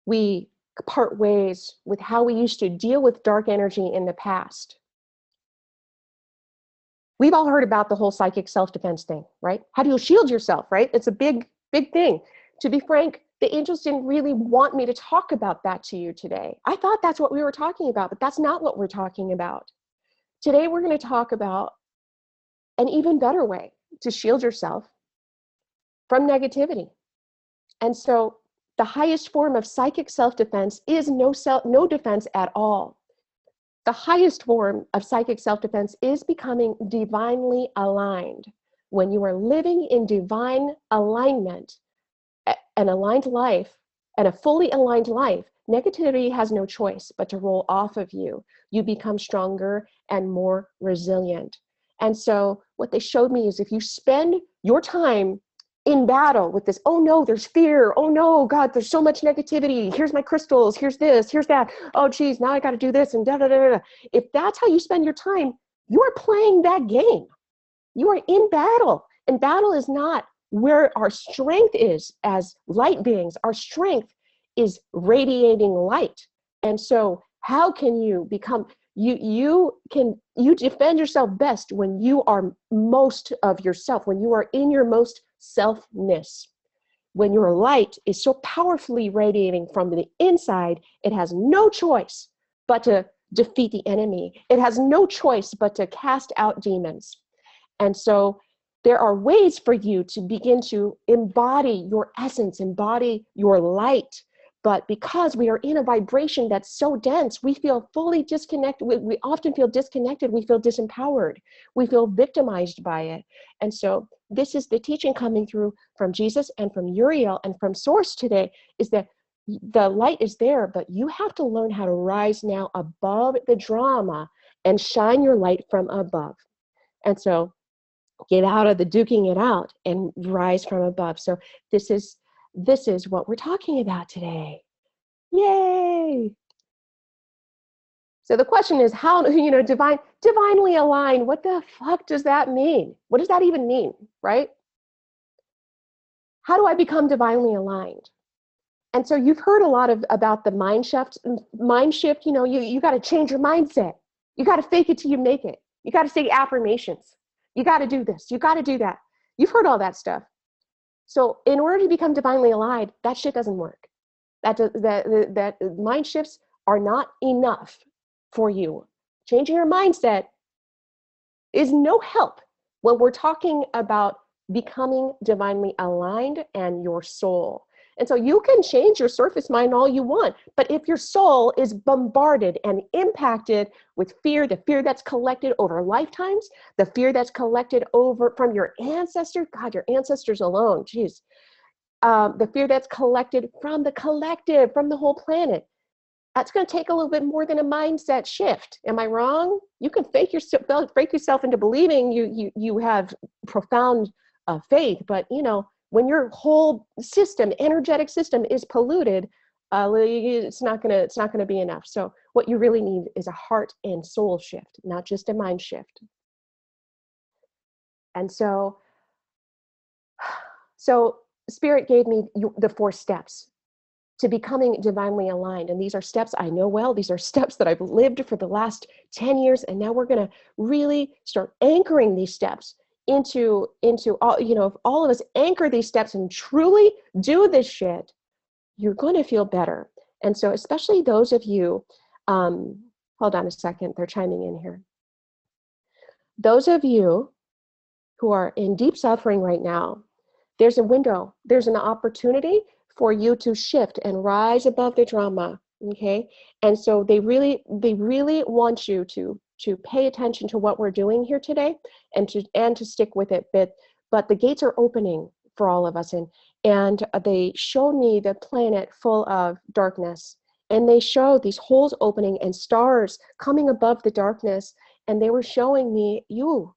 we part ways with how we used to deal with dark energy in the past. We've all heard about the whole psychic self-defense thing, right? How do you shield yourself, right? It's a big, big thing. To be frank, the angels didn't really want me to talk about that to you today. I thought that's what we were talking about, but that's not what we're talking about. Today, we're going to talk about an even better way to shield yourself from negativity. And so the highest form of psychic self-defense is no defense at all. The highest form of psychic self-defense is becoming divinely aligned. When you are living in divine alignment, an aligned life, and a fully aligned life, negativity has no choice but to roll off of you. You become stronger and more resilient. And so what they showed me is if you spend your time in battle with this, oh no, there's fear, oh no, God, there's so much negativity, here's my crystals, here's this, here's that, oh geez, now I got to do this, and da da da da. If that's how you spend your time, you are playing that game. You are in battle, and battle is not where our strength is as light beings. Our strength is radiating light. And so how can you become, you defend yourself best when you are most of yourself, when you are in your most selfness. When your light is so powerfully radiating from the inside, it has no choice but to defeat the enemy. It has no choice but to cast out demons. And so there are ways for you to begin to embody your essence, embody your light. But because we are in a vibration that's so dense, we feel fully disconnected. We often feel disconnected. We feel disempowered. We feel victimized by it. And so this is the teaching coming through from Jesus and from Uriel and from Source today, is that the light is there, but you have to learn how to rise now above the drama and shine your light from above. And so get out of the duking it out and rise from above. So this is what we're talking about today. Yay! So the question is, how, divinely aligned, what the fuck does that mean? What does that even mean, right? How do I become divinely aligned? And so you've heard a lot about the mind shift, you got to change your mindset. You got to fake it till you make it. You got to say affirmations. You got to do this. You got to do that. You've heard all that stuff. So in order to become divinely aligned, that shit doesn't work. That mind shifts are not enough for you. Changing your mindset is no help when we're talking about becoming divinely aligned and your soul. And so you can change your surface mind all you want, but if your soul is bombarded and impacted with fear, the fear that's collected over lifetimes, the fear that's collected over from your ancestors, God, your ancestors alone, geez, the fear that's collected from the collective, from the whole planet, that's going to take a little bit more than a mindset shift. Am I wrong? You can fake yourself into believing you have profound faith, but when your whole system, energetic system, is polluted, it's not gonna be enough. So what you really need is a heart and soul shift, not just a mind shift. And so Spirit gave me the 4 steps to becoming divinely aligned. And these are steps I know well. These are steps that I've lived for the last 10 years. And now we're going to really start anchoring these steps into all, if all of us anchor these steps and truly do this shit, you're going to feel better. And so especially those of you, hold on a second, they're chiming in here. Those of you who are in deep suffering right now, there's a window, there's an opportunity for you to shift and rise above the drama Okay, and so they really want you to pay attention to what we're doing here today, and to stick with it. But the gates are opening for all of us, and they showed me the planet full of darkness, and they showed these holes opening and stars coming above the darkness, and they were showing me you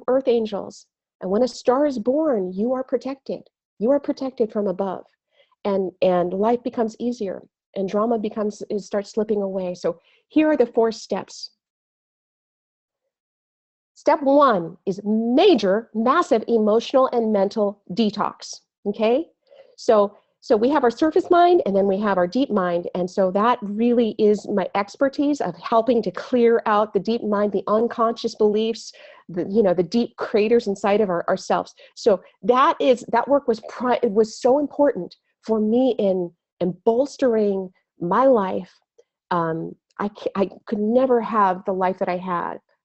earth angels. And when a star is born, you are protected. You are protected from above, and life becomes easier, and drama becomes, it starts slipping away. So here are the 4 steps. Step 1 is major, massive emotional and mental detox. Okay, so we have our surface mind, and then we have our deep mind, and so that really is my expertise of helping to clear out the deep mind, the unconscious beliefs, the deep craters inside of ourselves. So that work it was so important for me in bolstering my life. I could never have the life that I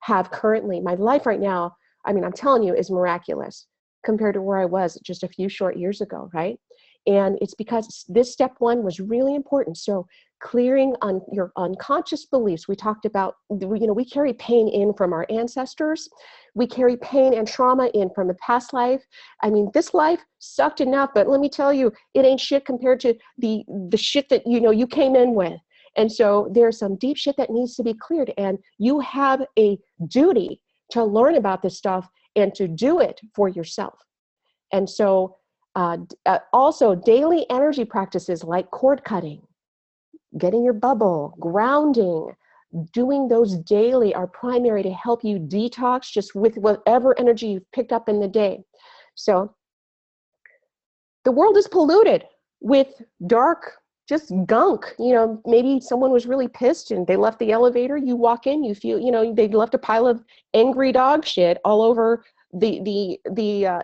have currently. My life right now, I mean, I'm telling you, is miraculous compared to where I was just a few short years ago, right? And it's because this step 1 was really important. So clearing on your unconscious beliefs. We talked about, we carry pain in from our ancestors. We carry pain and trauma in from the past life. I mean, this life sucked enough, but let me tell you, it ain't shit compared to the shit that you came in with. And so there's some deep shit that needs to be cleared, and you have a duty to learn about this stuff and to do it for yourself. And so also daily energy practices like cord cutting, getting your bubble, grounding, doing those daily are primary to help you detox just with whatever energy you've picked up in the day. So the world is polluted with dark, just gunk. Maybe someone was really pissed and they left the elevator. You walk in, you feel, they left a pile of angry dog shit all over the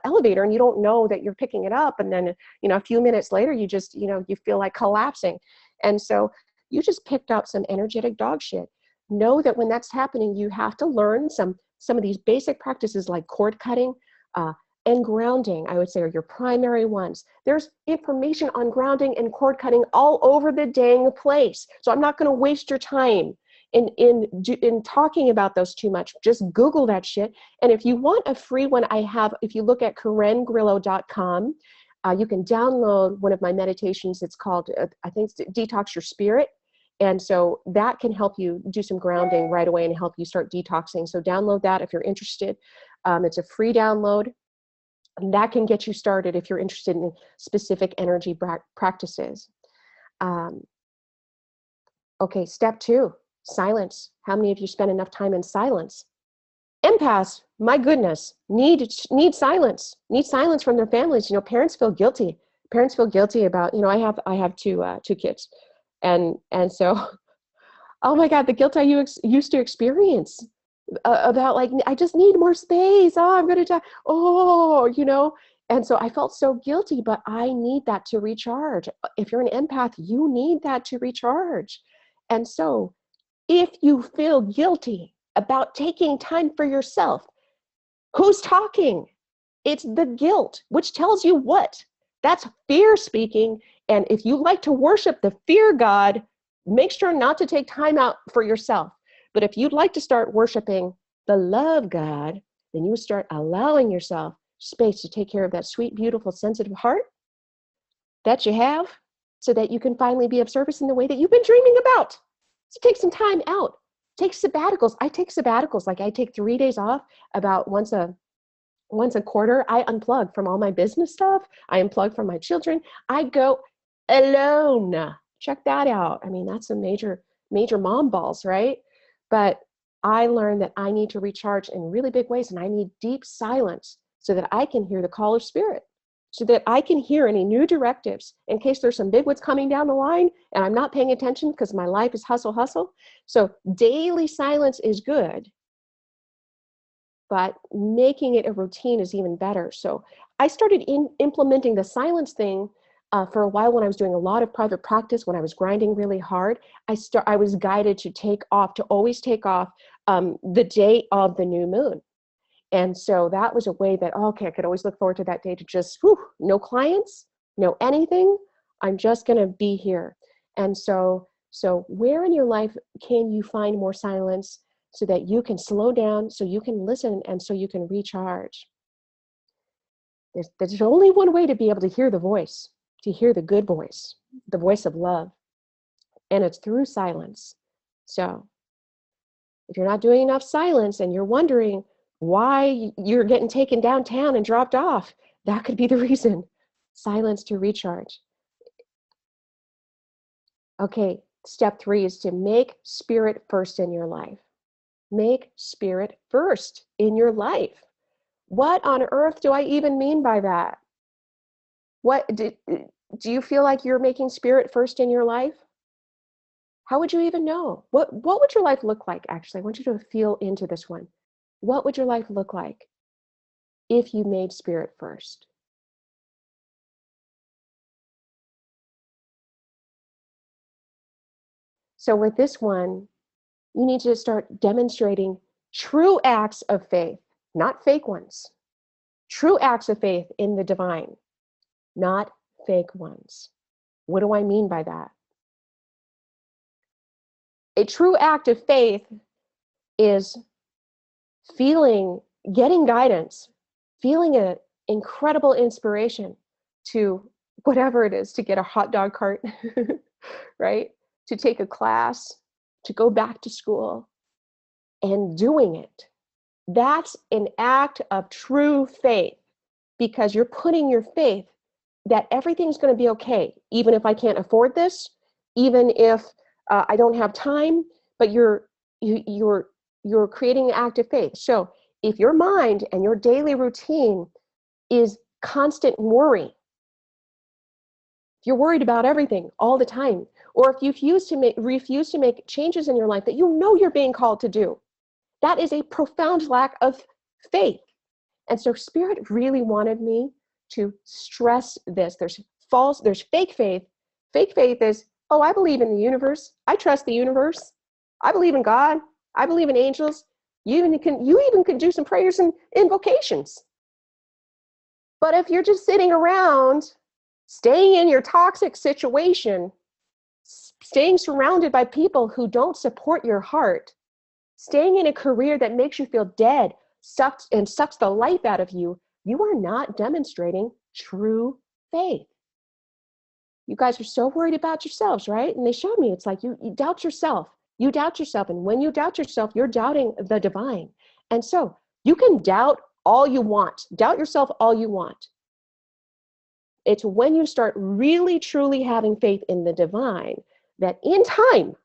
elevator, and you don't know that you're picking it up. And then, a few minutes later, you just, you feel like collapsing. And so you just picked up some energetic dog shit. Know that when that's happening, you have to learn some of these basic practices like cord cutting, and grounding, I would say, are your primary ones. There's information on grounding and cord cutting all over the dang place. So I'm not going to waste your time in talking about those too much. Just Google that shit. And if you want a free one, if you look at KarenGrillo.com, you can download one of my meditations. It's called, I think, Detox Your Spirit. And so that can help you do some grounding right away and help you start detoxing. So download that if you're interested. It's a free download. And that can get you started if you're interested in specific energy practices. Okay, step 2, silence. How many of you spend enough time in silence? Empaths, my goodness, need silence. Need silence from their families. Parents feel guilty. Parents feel guilty about, I have two kids, and so, oh my God, the guilt I used to experience. About like, I just need more space. Oh, I'm going to die. Oh, and so I felt so guilty, but I need that to recharge. If you're an empath, you need that to recharge. And so if you feel guilty about taking time for yourself, who's talking? It's the guilt, which tells you what? That's fear speaking. And if you like to worship the fear God, make sure not to take time out for yourself. But if you'd like to start worshiping the love God, then you start allowing yourself space to take care of that sweet, beautiful, sensitive heart that you have, so that you can finally be of service in the way that you've been dreaming about. So take some time out. Take sabbaticals. I take sabbaticals. Like I take 3 days off about once a quarter. I unplug from all my business stuff. I unplug from my children. I go alone. Check that out. I mean, that's a major mom balls, right? But I learned that I need to recharge in really big ways, and I need deep silence so that I can hear the call of spirit, so that I can hear any new directives in case there's some big ones coming down the line and I'm not paying attention because my life is hustle, hustle. So daily silence is good, but making it a routine is even better. So I started implementing the silence thing for a while when I was doing a lot of private practice, when I was grinding really hard. I was guided to always take off the day of the new moon. And so that was a way that, okay, I could always look forward to that day to just, no clients, no anything. I'm just going to be here. And so where in your life can you find more silence so that you can slow down, so you can listen, and so you can recharge? There's only one way to be able to hear the voice, to hear the good voice, the voice of love, and it's through silence. So if you're not doing enough silence and you're wondering why you're getting taken downtown and dropped off, that could be the reason. Silence to recharge. Okay, step 3 is to make spirit first in your life. Make spirit first in your life. What on earth do I even mean by that? What do you feel like you're making spirit first in your life? How would you even know? What would your life look like, actually? I want you to feel into this one. What would your life look like if you made spirit first? So with this one, you need to start demonstrating true acts of faith, not fake ones. True acts of faith in the divine, not fake ones. What do I mean by that? A true act of faith is getting guidance, feeling an incredible inspiration to whatever it is, to get a hot dog cart, right? To take a class, to go back to school, and doing it. That's an act of true faith, because you're putting your faith that everything's going to be okay, even if I can't afford this, even if I don't have time, but you're creating an act of faith. So if your mind and your daily routine is constant worry, if you're worried about everything all the time, or if you refuse to make changes in your life that you know you're being called to do, that is a profound lack of faith. And so Spirit really wanted me to stress this. There's fake faith. Fake faith is, oh, I believe in the universe. I trust the universe. I believe in God. I believe in angels. You even can do some prayers and invocations. But if you're just sitting around, staying in your toxic situation, staying surrounded by people who don't support your heart, staying in a career that makes you feel dead, sucks the life out of you, you are not demonstrating true faith. You guys are so worried about yourselves, right? And they showed me, it's like you doubt yourself. You doubt yourself. And when you doubt yourself, you're doubting the divine. And so you can doubt all you want. Doubt yourself all you want. It's when you start really, truly having faith in the divine that in time,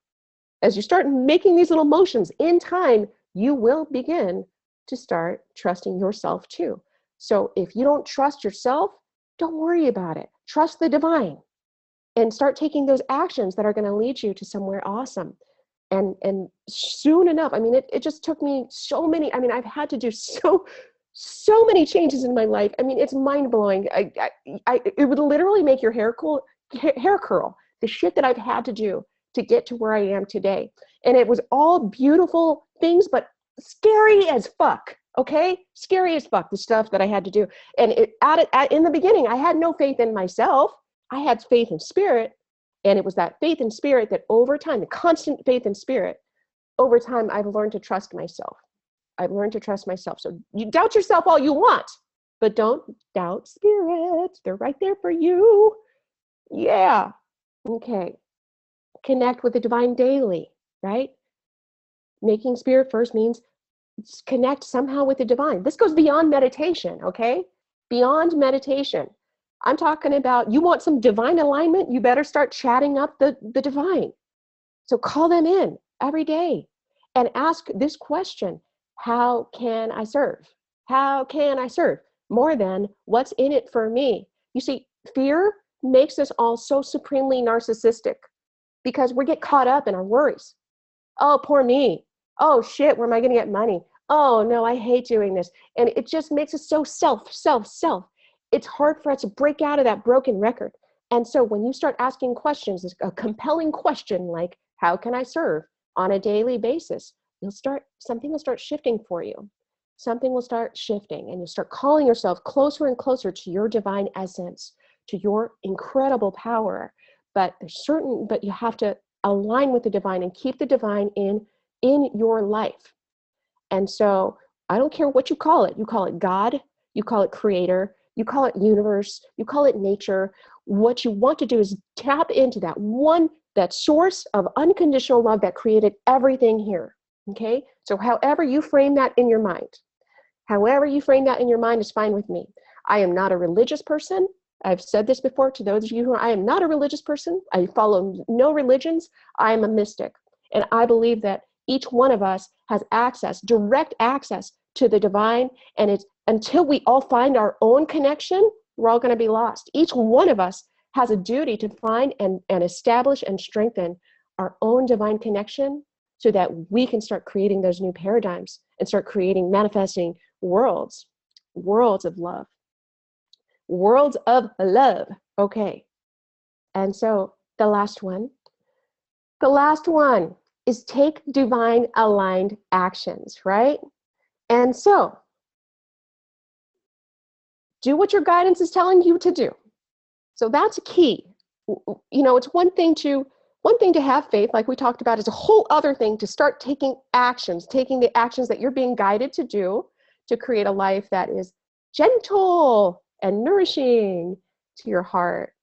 as you start making these little motions, in time, you will begin to start trusting yourself too. So if you don't trust yourself, don't worry about it. Trust the divine and start taking those actions that are going to lead you to somewhere awesome. And soon enough, I mean, it just took me so many, I mean, I've had to do so many changes in my life. I mean, it's mind blowing. It would literally make your hair curl, the shit that I've had to do to get to where I am today. And it was all beautiful things, but scary as fuck. Okay? Scary as fuck, the stuff that I had to do. And in the beginning, I had no faith in myself. I had faith in Spirit. And it was that faith in Spirit that over time, the constant faith in Spirit, over time, I've learned to trust myself. I've learned to trust myself. So you doubt yourself all you want, but don't doubt Spirit. They're right there for you. Yeah. Okay. Connect with the divine daily, right? Making Spirit first means connect somehow with the divine. This goes beyond meditation, okay? Beyond meditation. I'm talking about, you want some divine alignment, you better start chatting up the divine. So call them in every day and ask this question: how can I serve? How can I serve? More than what's in it for me. You see, fear makes us all so supremely narcissistic because we get caught up in our worries. Oh, poor me. Oh, shit, where am I going to get money? Oh, no, I hate doing this. And it just makes us so self. It's hard for us to break out of that broken record. And so when you start asking questions, a compelling question like, how can I serve on a daily basis? Something will start shifting for you. Something will start shifting, and you'll start calling yourself closer and closer to your divine essence, to your incredible power. but but you have to align with the divine and keep the divine in your life. And so I don't care what you call it. You call it God, you call it creator, you call it universe, you call it nature. What you want to do is tap into that source of unconditional love that created everything here. Okay? So however you frame that in your mind, is fine with me. I am not a religious person. I've said this before to those of you I am not a religious person. I follow no religions. I am a mystic. And I believe that each one of us has direct access to the divine. And it's until we all find our own connection, we're all going to be lost. Each one of us has a duty to find and establish and strengthen our own divine connection so that we can start creating those new paradigms and start manifesting worlds of love. Worlds of love. Okay. And so the last one is take divine aligned actions, right? And so do what your guidance is telling you to do. So that's key. It's one thing to have faith, like we talked about. It's a whole other thing to start taking the actions that you're being guided to do to create a life that is gentle and nourishing to your heart.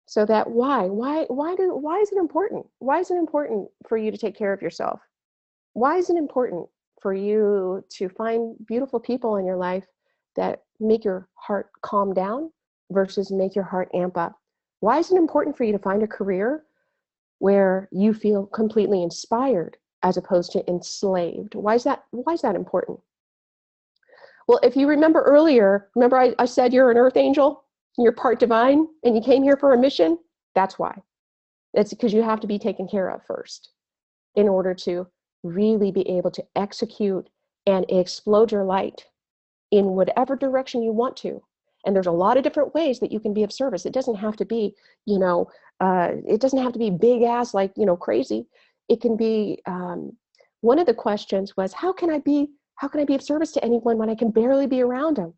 So that why is it important? Why is it important for you to take care of yourself? Why is it important for you to find beautiful people in your life that make your heart calm down versus make your heart amp up? Why is it important for you to find a career where you feel completely inspired as opposed to enslaved? Why is that important? Well, if you remember earlier, I said you're an earth angel, you're part divine, and you came here for a mission? That's why. It's because you have to be taken care of first in order to really be able to execute and explode your light in whatever direction you want to. And there's a lot of different ways that you can be of service. It doesn't have to be, it doesn't have to be big ass, like, crazy. It can be, one of the questions was, how can I be of service to anyone when I can barely be around them?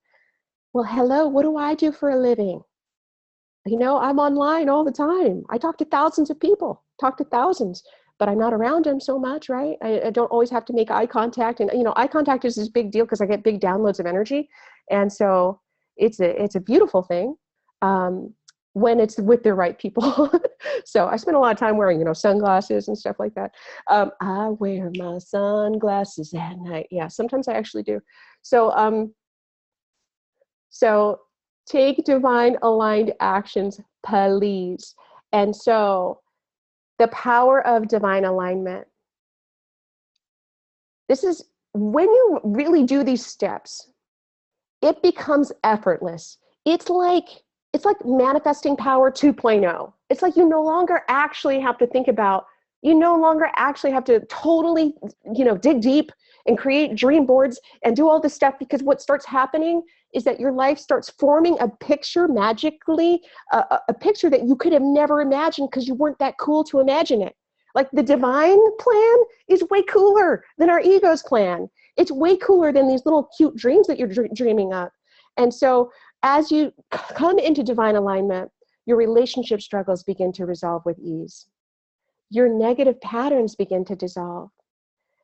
Well, hello, what do I do for a living? I'm online all the time. I talk to thousands of people, but I'm not around them so much, right? I don't always have to make eye contact. And, eye contact is this big deal because I get big downloads of energy. And so it's a beautiful thing when it's with the right people. So I spend a lot of time wearing, sunglasses and stuff like that. I wear my sunglasses at night. Yeah, sometimes I actually do. So take divine aligned actions, please. And so the power of divine alignment. This is when you really do these steps, it becomes effortless. It's like manifesting power 2.0. It's like you no longer actually have to think about, you no longer actually have to totally, dig deep and create dream boards and do all this stuff, because what starts happening is that your life starts forming a picture magically, a picture that you could have never imagined because you weren't that cool to imagine it. Like the divine plan is way cooler than our ego's plan. It's way cooler than these little cute dreams that you're dreaming up. And so as you come into divine alignment, your relationship struggles begin to resolve with ease. Your negative patterns begin to dissolve.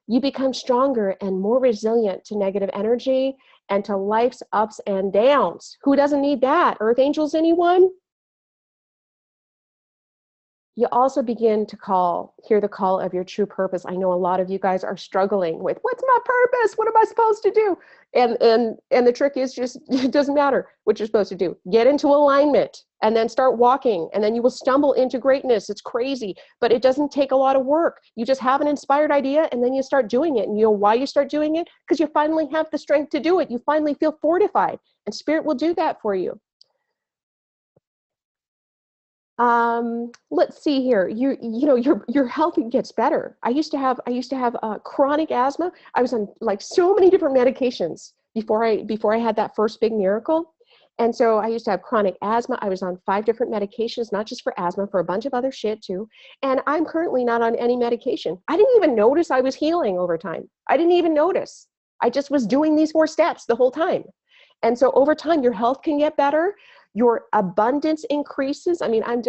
You become stronger and more resilient to negative energy and to life's ups and downs. Who doesn't need that? Earth angels, anyone? You also begin to hear the call of your true purpose. I know a lot of you guys are struggling with, what's my purpose? What am I supposed to do? And the trick is just, it doesn't matter what you're supposed to do. Get into alignment and then start walking, and then you will stumble into greatness. It's crazy, but it doesn't take a lot of work. You just have an inspired idea and then you start doing it. And you know why you start doing it? Because you finally have the strength to do it. You finally feel fortified, and spirit will do that for you. Let's see here. Your health gets better. I used to have chronic asthma. I was on like so many different medications before I had that first big miracle. And so I used to have chronic asthma. I was on 5 different medications, not just for asthma, for a bunch of other shit too. And I'm currently not on any medication. I didn't even notice I was healing over time. I didn't even notice. I just was doing these 4 steps the whole time. And so over time, your health can get better. Your abundance increases. I mean, I'm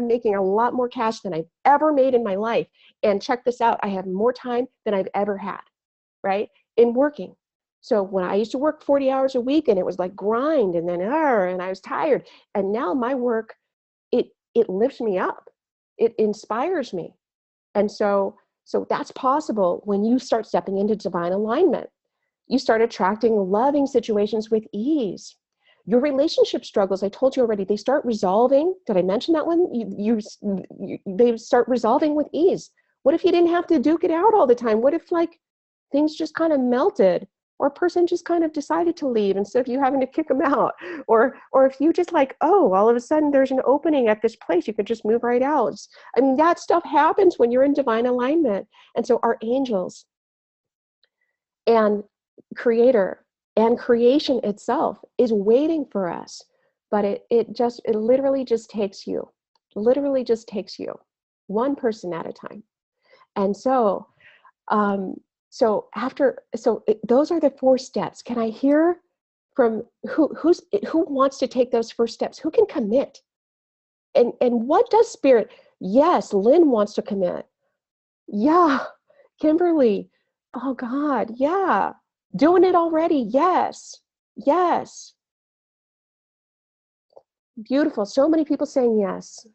making a lot more cash than I've ever made in my life. And check this out, I have more time than I've ever had, right? In working. So when I used to work 40 hours a week and it was like grind and then, and I was tired. And now my work, it lifts me up. It inspires me. And so that's possible when you start stepping into divine alignment. You start attracting loving situations with ease. Your relationship struggles, I told you already, they start resolving. Did I mention that one? They start resolving with ease. What if you didn't have to duke it out all the time? What if like things just kind of melted, or a person just kind of decided to leave instead of you having to kick them out? Or if you just like, oh, all of a sudden there's an opening at this place, you could just move right out. I mean, that stuff happens when you're in divine alignment. And so our angels and Creator and creation itself is waiting for us, but it literally just takes you, one person at a time. And so those are the 4 steps. Can I hear from who wants to take those first steps? Who can commit? And what does Spirit? Yes, Lynn wants to commit. Yeah, Kimberly. Oh God, yeah. Doing it already. Yes. Yes. Beautiful. So many people saying yes.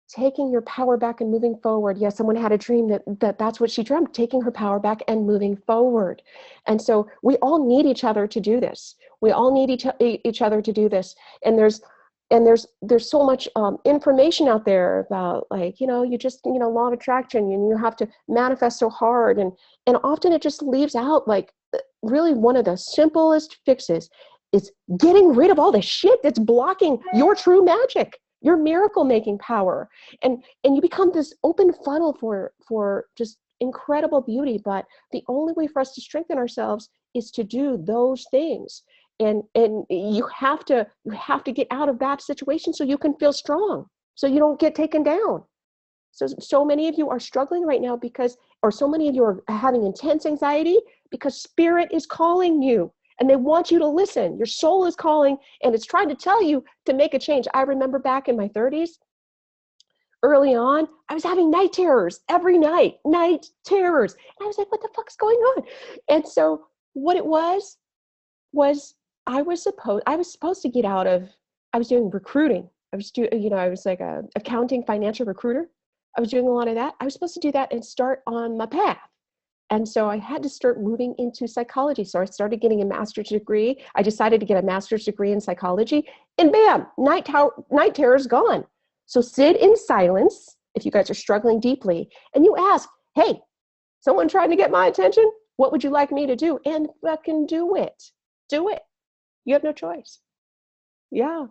Taking your power back and moving forward. Yes, someone had a dream that's what she dreamt, taking her power back and moving forward. And so we all need each other to do this. We all need each other to do this. And there's so much information out there about, like, you just, law of attraction, and you have to manifest so hard. And often it just leaves out, like, really one of the simplest fixes is getting rid of all the shit that's blocking your true magic, your miracle making power. And you become this open funnel for just incredible beauty. But the only way for us to strengthen ourselves is to do those things. And you have to get out of that situation so you can feel strong, so you don't get taken down. So many of you are struggling right now or so many of you are having intense anxiety because Spirit is calling you and they want you to listen. Your soul is calling and it's trying to tell you to make a change. I remember back in my 30s, early on, I was having night terrors every night, night terrors. And I was like, what the fuck's going on? And so what it was I was supposed to get out of, I was doing recruiting. I was like a accounting financial recruiter. I was doing a lot of that. I was supposed to do that and start on my path. And so I had to start moving into psychology. So I started getting a master's degree. I decided to get a master's degree in psychology, and bam, night terror is gone. So sit in silence if you guys are struggling deeply, and you ask, hey, someone trying to get my attention? What would you like me to do? And fucking do it. Do it. You have no choice. Yeah.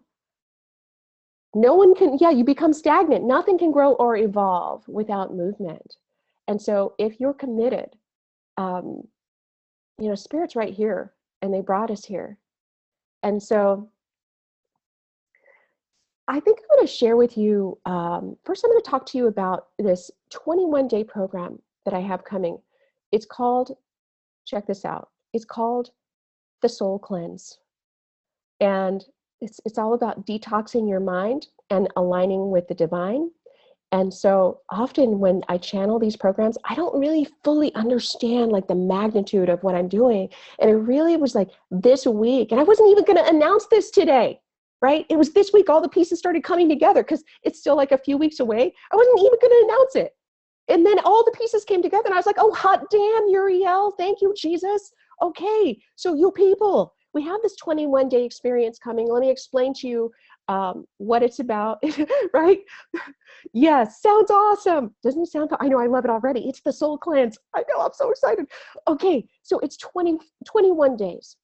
No one can, you become stagnant. Nothing can grow or evolve without movement. And so if you're committed, Spirit's right here and they brought us here. And I think I'm going to share with you, first I'm going to talk to you about this 21-day program that I have coming. It's called, check this out, it's called The Soul Cleanse. And it's all about detoxing your mind and aligning with the divine. And so often when I channel these programs, I don't really fully understand like the magnitude of what I'm doing. And it really was like this week, and I wasn't even going to announce this today, right? It was this week, all the pieces started coming together because it's still like a few weeks away. I wasn't even going to announce it. And then all the pieces came together and I was like, oh, hot damn, Uriel, thank you, Jesus. Okay, so you people, we have this 21-day experience coming. Let me explain to you what it's about, right? Yes, sounds awesome. Doesn't it sound, I know, I love it already. It's the Soul Cleanse. I know, I'm so excited. Okay, so it's 21 days.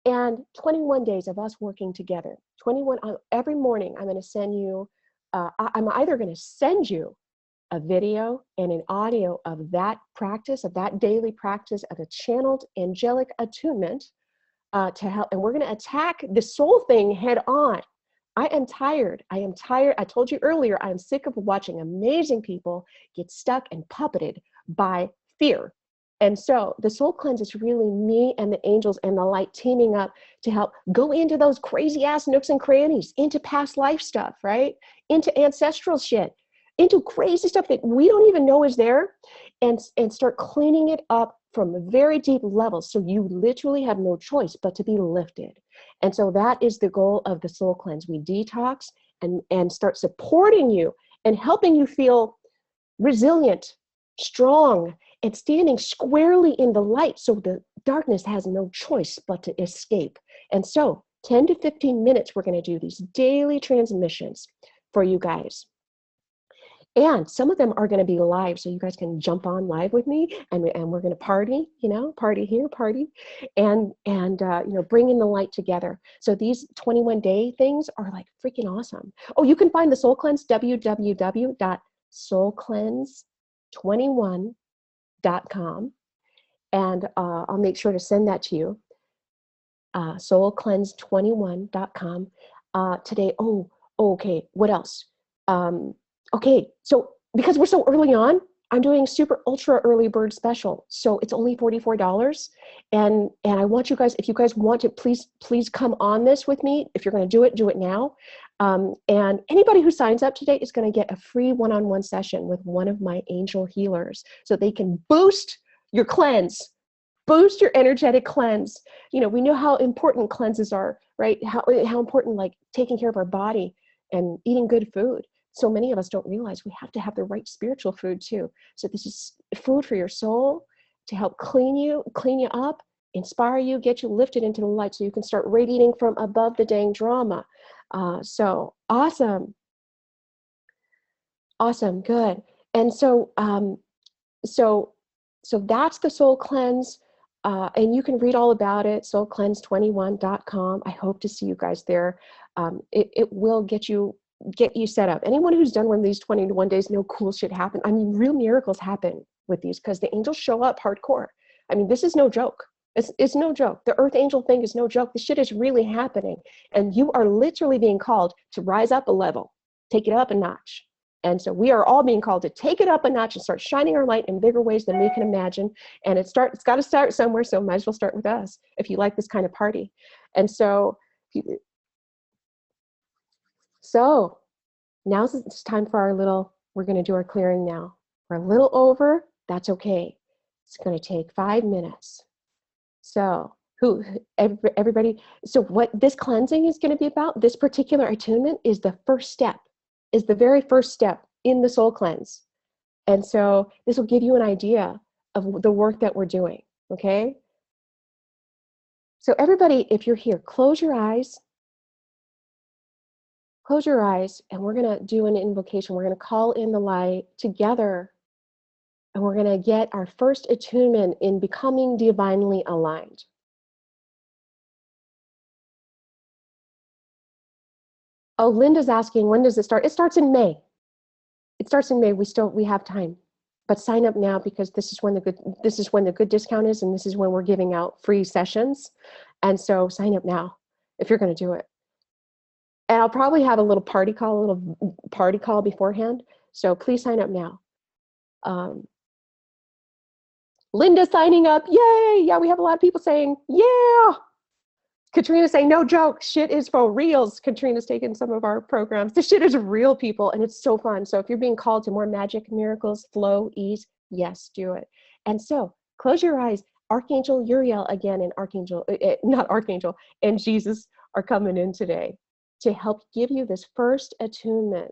And 21 days of us working together. 21, every morning I'm going to send you, I'm either going to send you a video and an audio of that practice, of that daily practice of a channeled angelic attunement to help. And we're going to attack the soul thing head on. I am tired. I told you earlier, I'm sick of watching amazing people get stuck and puppeted by fear. And so the soul cleanse is really me and the angels and the light teaming up to help go into those crazy ass nooks and crannies, into past life stuff, right? Into ancestral shit, into crazy stuff that we don't even know is there, and start cleaning it up from very deep levels. So you literally have no choice but to be lifted. And so that is the goal of the soul cleanse. We detox and start supporting you and helping you feel resilient, strong, and standing squarely in the light, so the darkness has no choice but to escape. And so 10 to 15 minutes, we're going to do these daily transmissions for you guys. And some of them are going to be live, so you guys can jump on live with me, and we're going to party, party here, party, and bring in the light together. So these 21-day things are like freaking awesome. Oh, you can find the Soul Cleanse, www.soulcleanse21.com, and I'll make sure to send that to you. Soulcleanse21.com. Today, okay, what else? Okay, so because we're so early on, I'm doing super ultra early bird special. So it's only $44. And I want you guys, if you guys want to, please come on this with me. If you're going to do it now. And anybody who signs up today is going to get a free one-on-one session with one of my angel healers, so they can boost your cleanse, boost your energetic cleanse. We know how important cleanses are, right? How important, like, taking care of our body and eating good food. So many of us don't realize we have to have the right spiritual food too. So this is food for your soul to help clean you up, inspire you, get you lifted into the light so you can start radiating from above the dang drama. So awesome. Awesome, good. And so that's the soul cleanse. And you can read all about it, soulcleanse21.com. I hope to see you guys there. It will get you set up. Anyone who's done one of these 21 days know cool shit happen. I mean, real miracles happen with these because the angels show up hardcore. I mean, this is no joke. It's no joke. The earth angel thing is no joke. This shit is really happening. And you are literally being called to rise up a level, take it up a notch. And so we are all being called to take it up a notch and start shining our light in bigger ways than we can imagine. And it's got to start somewhere, so might as well start with us if you like this kind of party. And so now it's time for we're going to do our clearing now. We're a little over, that's okay. It's going to take 5 minutes. So everybody, so what this cleansing is going to be about, this particular attunement is the very first step in the soul cleanse. And so this will give you an idea of the work that we're doing, okay? So everybody, if you're here, close your eyes. Close your eyes, and we're going to do an invocation. We're going to call in the light together, and we're going to get our first attunement in becoming divinely aligned. Oh, Linda's asking, when does it start? It starts in May. It starts in May. We have time, but sign up now, because this is when the good discount is, and this is when we're giving out free sessions. And so sign up now if you're going to do it. And I'll probably have a little party call beforehand. So please sign up now. Linda signing up. Yay. Yeah, we have a lot of people saying, yeah. Katrina's saying, no joke, shit is for reals. Katrina's taken some of our programs. This shit is real, people, and it's so fun. So if you're being called to more magic, miracles, flow, ease, yes, do it. And so close your eyes. Archangel Uriel again, and and Jesus are coming in today to help give you this first attunement.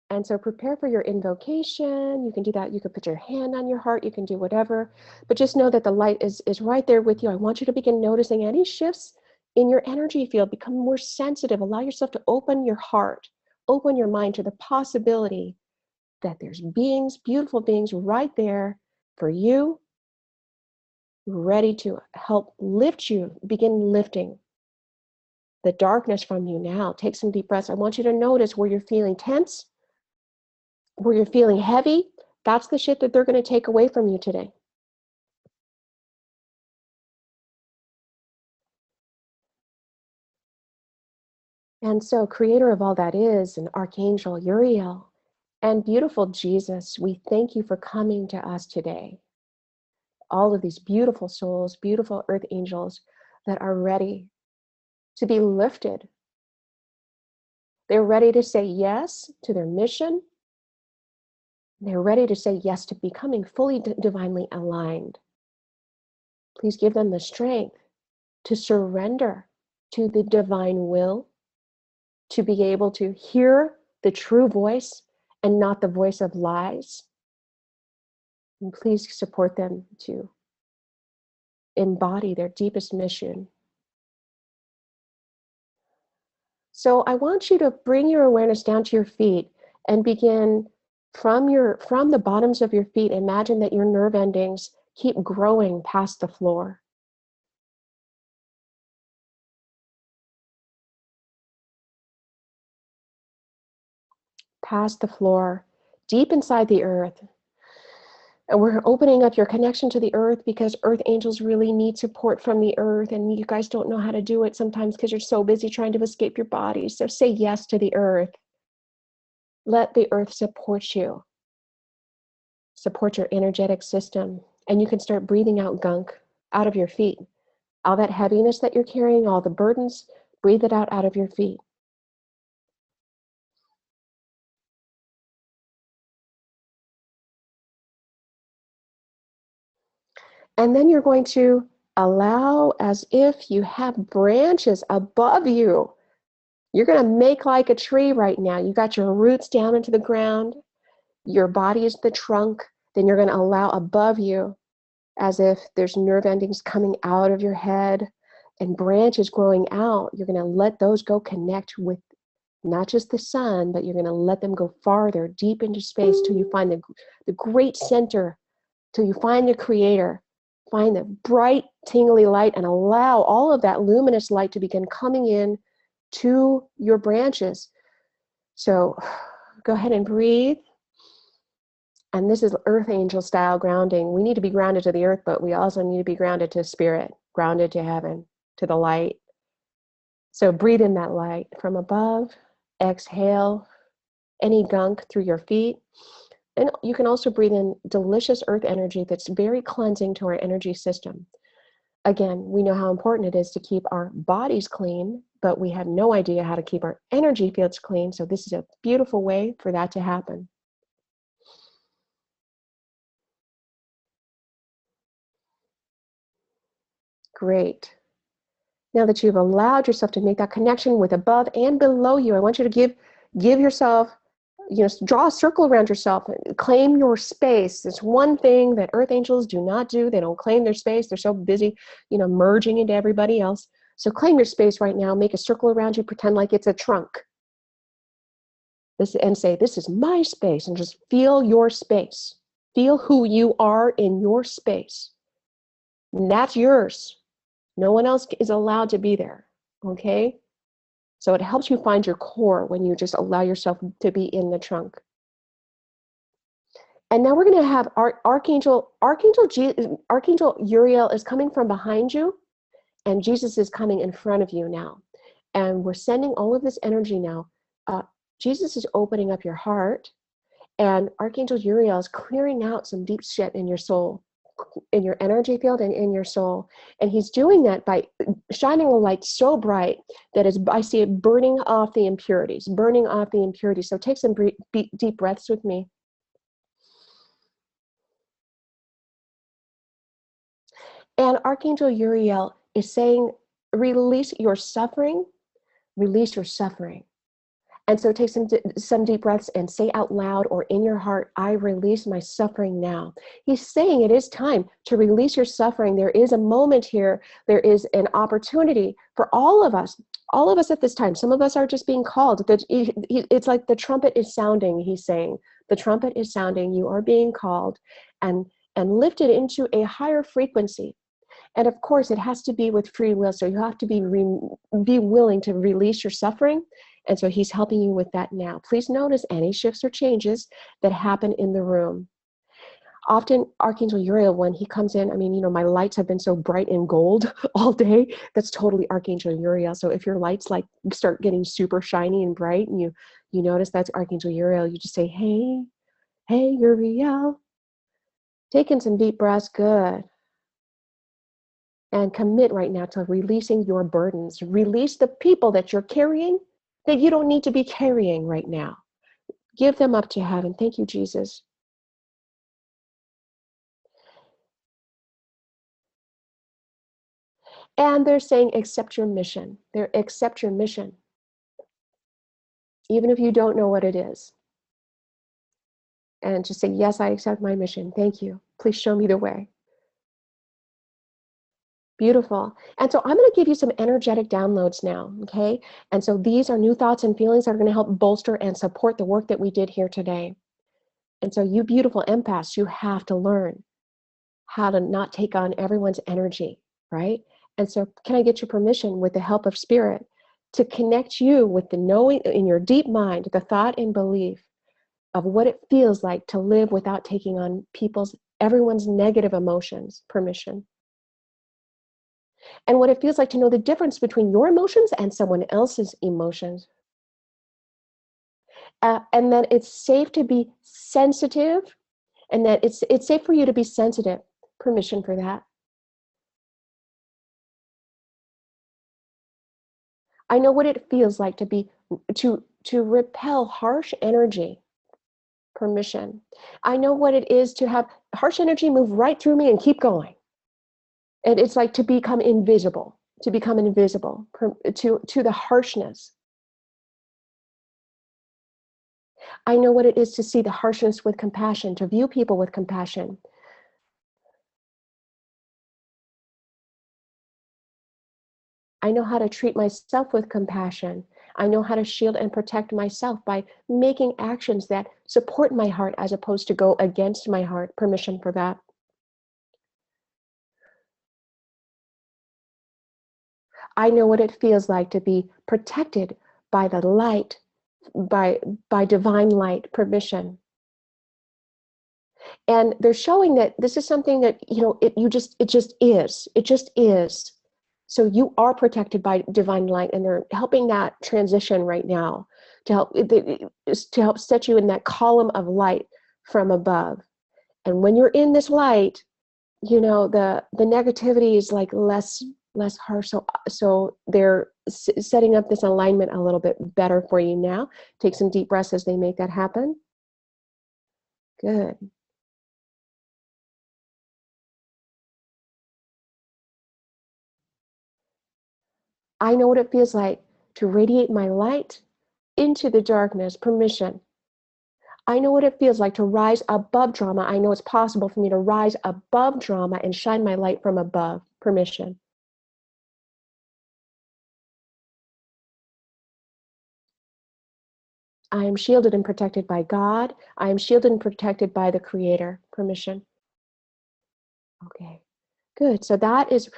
And so prepare for your invocation. You can do that. You can put your hand on your heart. You can do whatever. But just know that the light is right there with you. I want you to begin noticing any shifts in your energy field. Become more sensitive. Allow yourself to open your heart, open your mind to the possibility that there's beings, beautiful beings right there for you, ready to help lift you, begin lifting the darkness from you now. Take some deep breaths. I want you to notice where you're feeling tense, where you're feeling heavy. That's the shit that they're going to take away from you today. And so creator of all that is, an Archangel Uriel, And beautiful Jesus, we thank you for coming to us today. All of these beautiful souls, beautiful earth angels that are ready to be lifted. They're ready to say yes to their mission. They're ready to say yes to becoming fully divinely aligned. Please give them the strength to surrender to the divine will, to be able to hear the true voice and not the voice of lies. And please support them to embody their deepest mission. So I want you to bring your awareness down to your feet and begin from the bottoms of your feet. Imagine that your nerve endings keep growing past the floor. Past the floor, deep inside the earth. And we're opening up your connection to the earth because earth angels really need support from the earth. And you guys don't know how to do it sometimes because you're so busy trying to escape your body. So say yes to the earth. Let the earth support you. Support your energetic system. And you can start breathing out gunk out of your feet. All that heaviness that you're carrying, all the burdens, breathe it out of your feet. And then you're going to allow as if you have branches above you. You're going to make like a tree right now. You got your roots down into the ground. Your body is the trunk. Then you're going to allow above you as if there's nerve endings coming out of your head and branches growing out. You're going to let those go connect with not just the sun, but you're going to let them go farther, deep into space till you find the great center, till you find the creator. Find the bright, tingly light and allow all of that luminous light to begin coming in to your branches. So go ahead and breathe. And this is earth angel style grounding. We need to be grounded to the earth, but we also need to be grounded to spirit, grounded to heaven, to the light. So breathe in that light from above. Exhale any gunk through your feet. And you can also breathe in delicious earth energy that's very cleansing to our energy system. Again, we know how important it is to keep our bodies clean, but we have no idea how to keep our energy fields clean. So this is a beautiful way for that to happen. Great. Now that you've allowed yourself to make that connection with above and below you, I want you to give yourself, draw a circle around yourself, claim your space. It's one thing that earth angels do not do. They don't claim their space. They're so busy, merging into everybody else. So claim your space right now, make a circle around you, pretend like it's a trunk. And say, this is my space, and just feel your space. Feel who you are in your space. And that's yours. No one else is allowed to be there, okay? So it helps you find your core when you just allow yourself to be in the trunk. And now we're going to have Archangel Uriel is coming from behind you, and Jesus is coming in front of you now. And we're sending all of this energy now. Jesus is opening up your heart, and Archangel Uriel is clearing out some deep shit in your soul, in your energy field and in your soul. And he's doing that by shining a light so bright that I see it burning off the impurities. So take some deep breaths with me. And Archangel Uriel is saying, release your suffering, release your suffering. And so take some deep breaths and say out loud or in your heart, I release my suffering now. He's saying it is time to release your suffering. There is a moment here. There is an opportunity for all of us at this time. Some of us are just being called. It's like the trumpet is sounding, he's saying. The trumpet is sounding. You are being called and lifted into a higher frequency. And of course, it has to be with free will. So you have to be willing to release your suffering. And so he's helping you with that now. Please notice any shifts or changes that happen in the room. Often Archangel Uriel, when he comes in, my lights have been so bright in gold all day. That's totally Archangel Uriel. So if your lights start getting super shiny and bright and you You notice that's Archangel Uriel. You just say, hey, hey, Uriel. Taking some deep breaths, good. And commit right now to releasing your burdens. Release the people that you're carrying that you don't need to be carrying right now. Give them up to heaven. Thank you, Jesus. And they're saying, accept your mission. Accept your mission. Even if you don't know what it is. And just say, yes, I accept my mission. Thank you. Please show me the way. Beautiful. And so I'm going to give you some energetic downloads now, okay? And so these are new thoughts and feelings that are going to help bolster and support the work that we did here today. And so you beautiful empaths, you have to learn how to not take on everyone's energy, right? And so can I get your permission with the help of spirit to connect you with the knowing in your deep mind, the thought and belief of what it feels like to live without taking on everyone's negative emotions, permission. And what it feels like to know the difference between your emotions and someone else's emotions. And that it's safe to be sensitive, and that it's safe for you to be sensitive. Permission for that. I know what it feels like to repel harsh energy. Permission. I know what it is to have harsh energy move right through me and keep going. And it's like to become invisible to the harshness. I know what it is to see the harshness with compassion, to view people with compassion. I know how to treat myself with compassion. I know how to shield and protect myself by making actions that support my heart as opposed to go against my heart. Permission for that. I know what it feels like to be protected by the light, by divine light. Permission. And they're showing that this is something that, it just is. So you are protected by divine light, and they're helping that transition right now to help set you in that column of light from above. And when you're in this light, the negativity is like less harsh. So they're setting up this alignment a little bit better for you now. Take some deep breaths as they make that happen. Good. I know what it feels like to radiate my light into the darkness. Permission. I know what it feels like to rise above drama. I know it's possible for me to rise above drama and shine my light from above. Permission. I am shielded and protected by God. I am shielded and protected by the Creator. Permission. Okay, good. So that is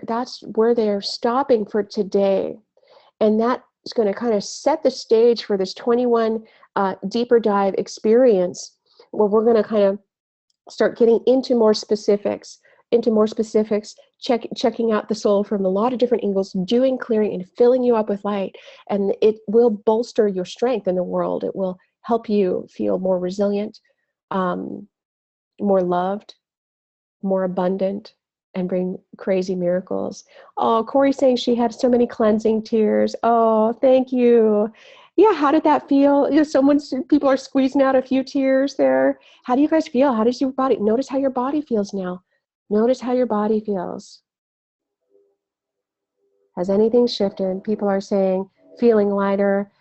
that's where they're stopping for today. And that is going to kind of set the stage for this 21 deeper dive experience, where we're going to kind of start getting into more specifics, checking out the soul from a lot of different angles, doing clearing and filling you up with light. And it will bolster your strength in the world. It will help you feel more resilient, more loved, more abundant, and bring crazy miracles. Oh, Corey's saying she had so many cleansing tears. Oh, thank you. Yeah, how did that feel? People are squeezing out a few tears there. How do you guys feel? How does your body, notice how your body feels now. Notice how your body feels. Has anything shifted? People are saying, feeling lighter.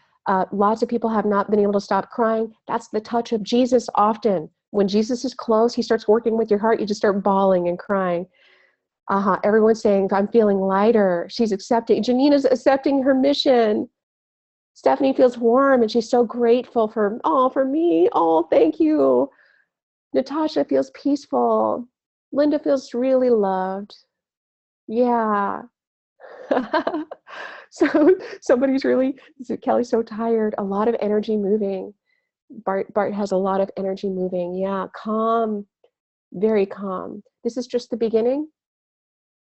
Lots of people have not been able to stop crying. That's the touch of Jesus often. When Jesus is close, he starts working with your heart, you just start bawling and crying. Everyone's saying, I'm feeling lighter. She's accepting. Janina's accepting her mission. Stephanie feels warm, and she's so grateful for me. Oh, thank you. Natasha feels peaceful. Linda feels really loved. Yeah. So somebody's Kelly's so tired. A lot of energy moving. Bart has a lot of energy moving. Yeah, calm, very calm. This is just the beginning.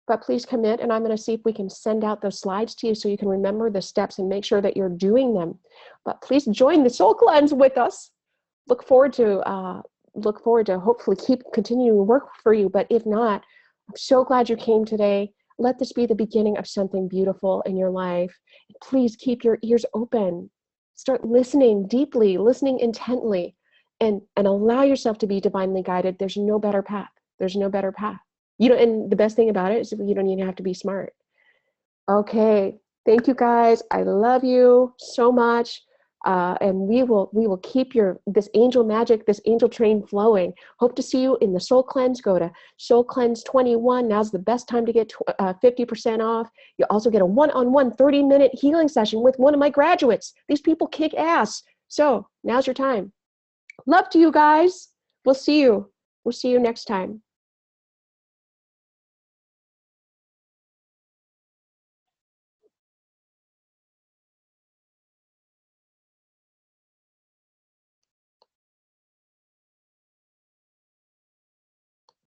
but please commit, and I'm going to see if we can send out those slides to you so you can remember the steps and make sure that you're doing them. But please join the soul cleanse with us. Look forward to hopefully continuing to work for you. But if not, I'm so glad you came today. Let this be the beginning of something beautiful in your life. Please keep your ears open. Start listening deeply, listening intently, and allow yourself to be divinely guided. There's no better path. There's no better path. And the best thing about it is you don't even have to be smart. Okay. Thank you guys. I love you so much. And we will keep this angel magic, this angel train flowing. Hope to see you in the Soul Cleanse. Go to Soul Cleanse 21. Now's the best time to get 50% off. You also get a one-on-one 30-minute healing session with one of my graduates. These people kick ass. So now's your time. Love to you guys. We'll see you next time.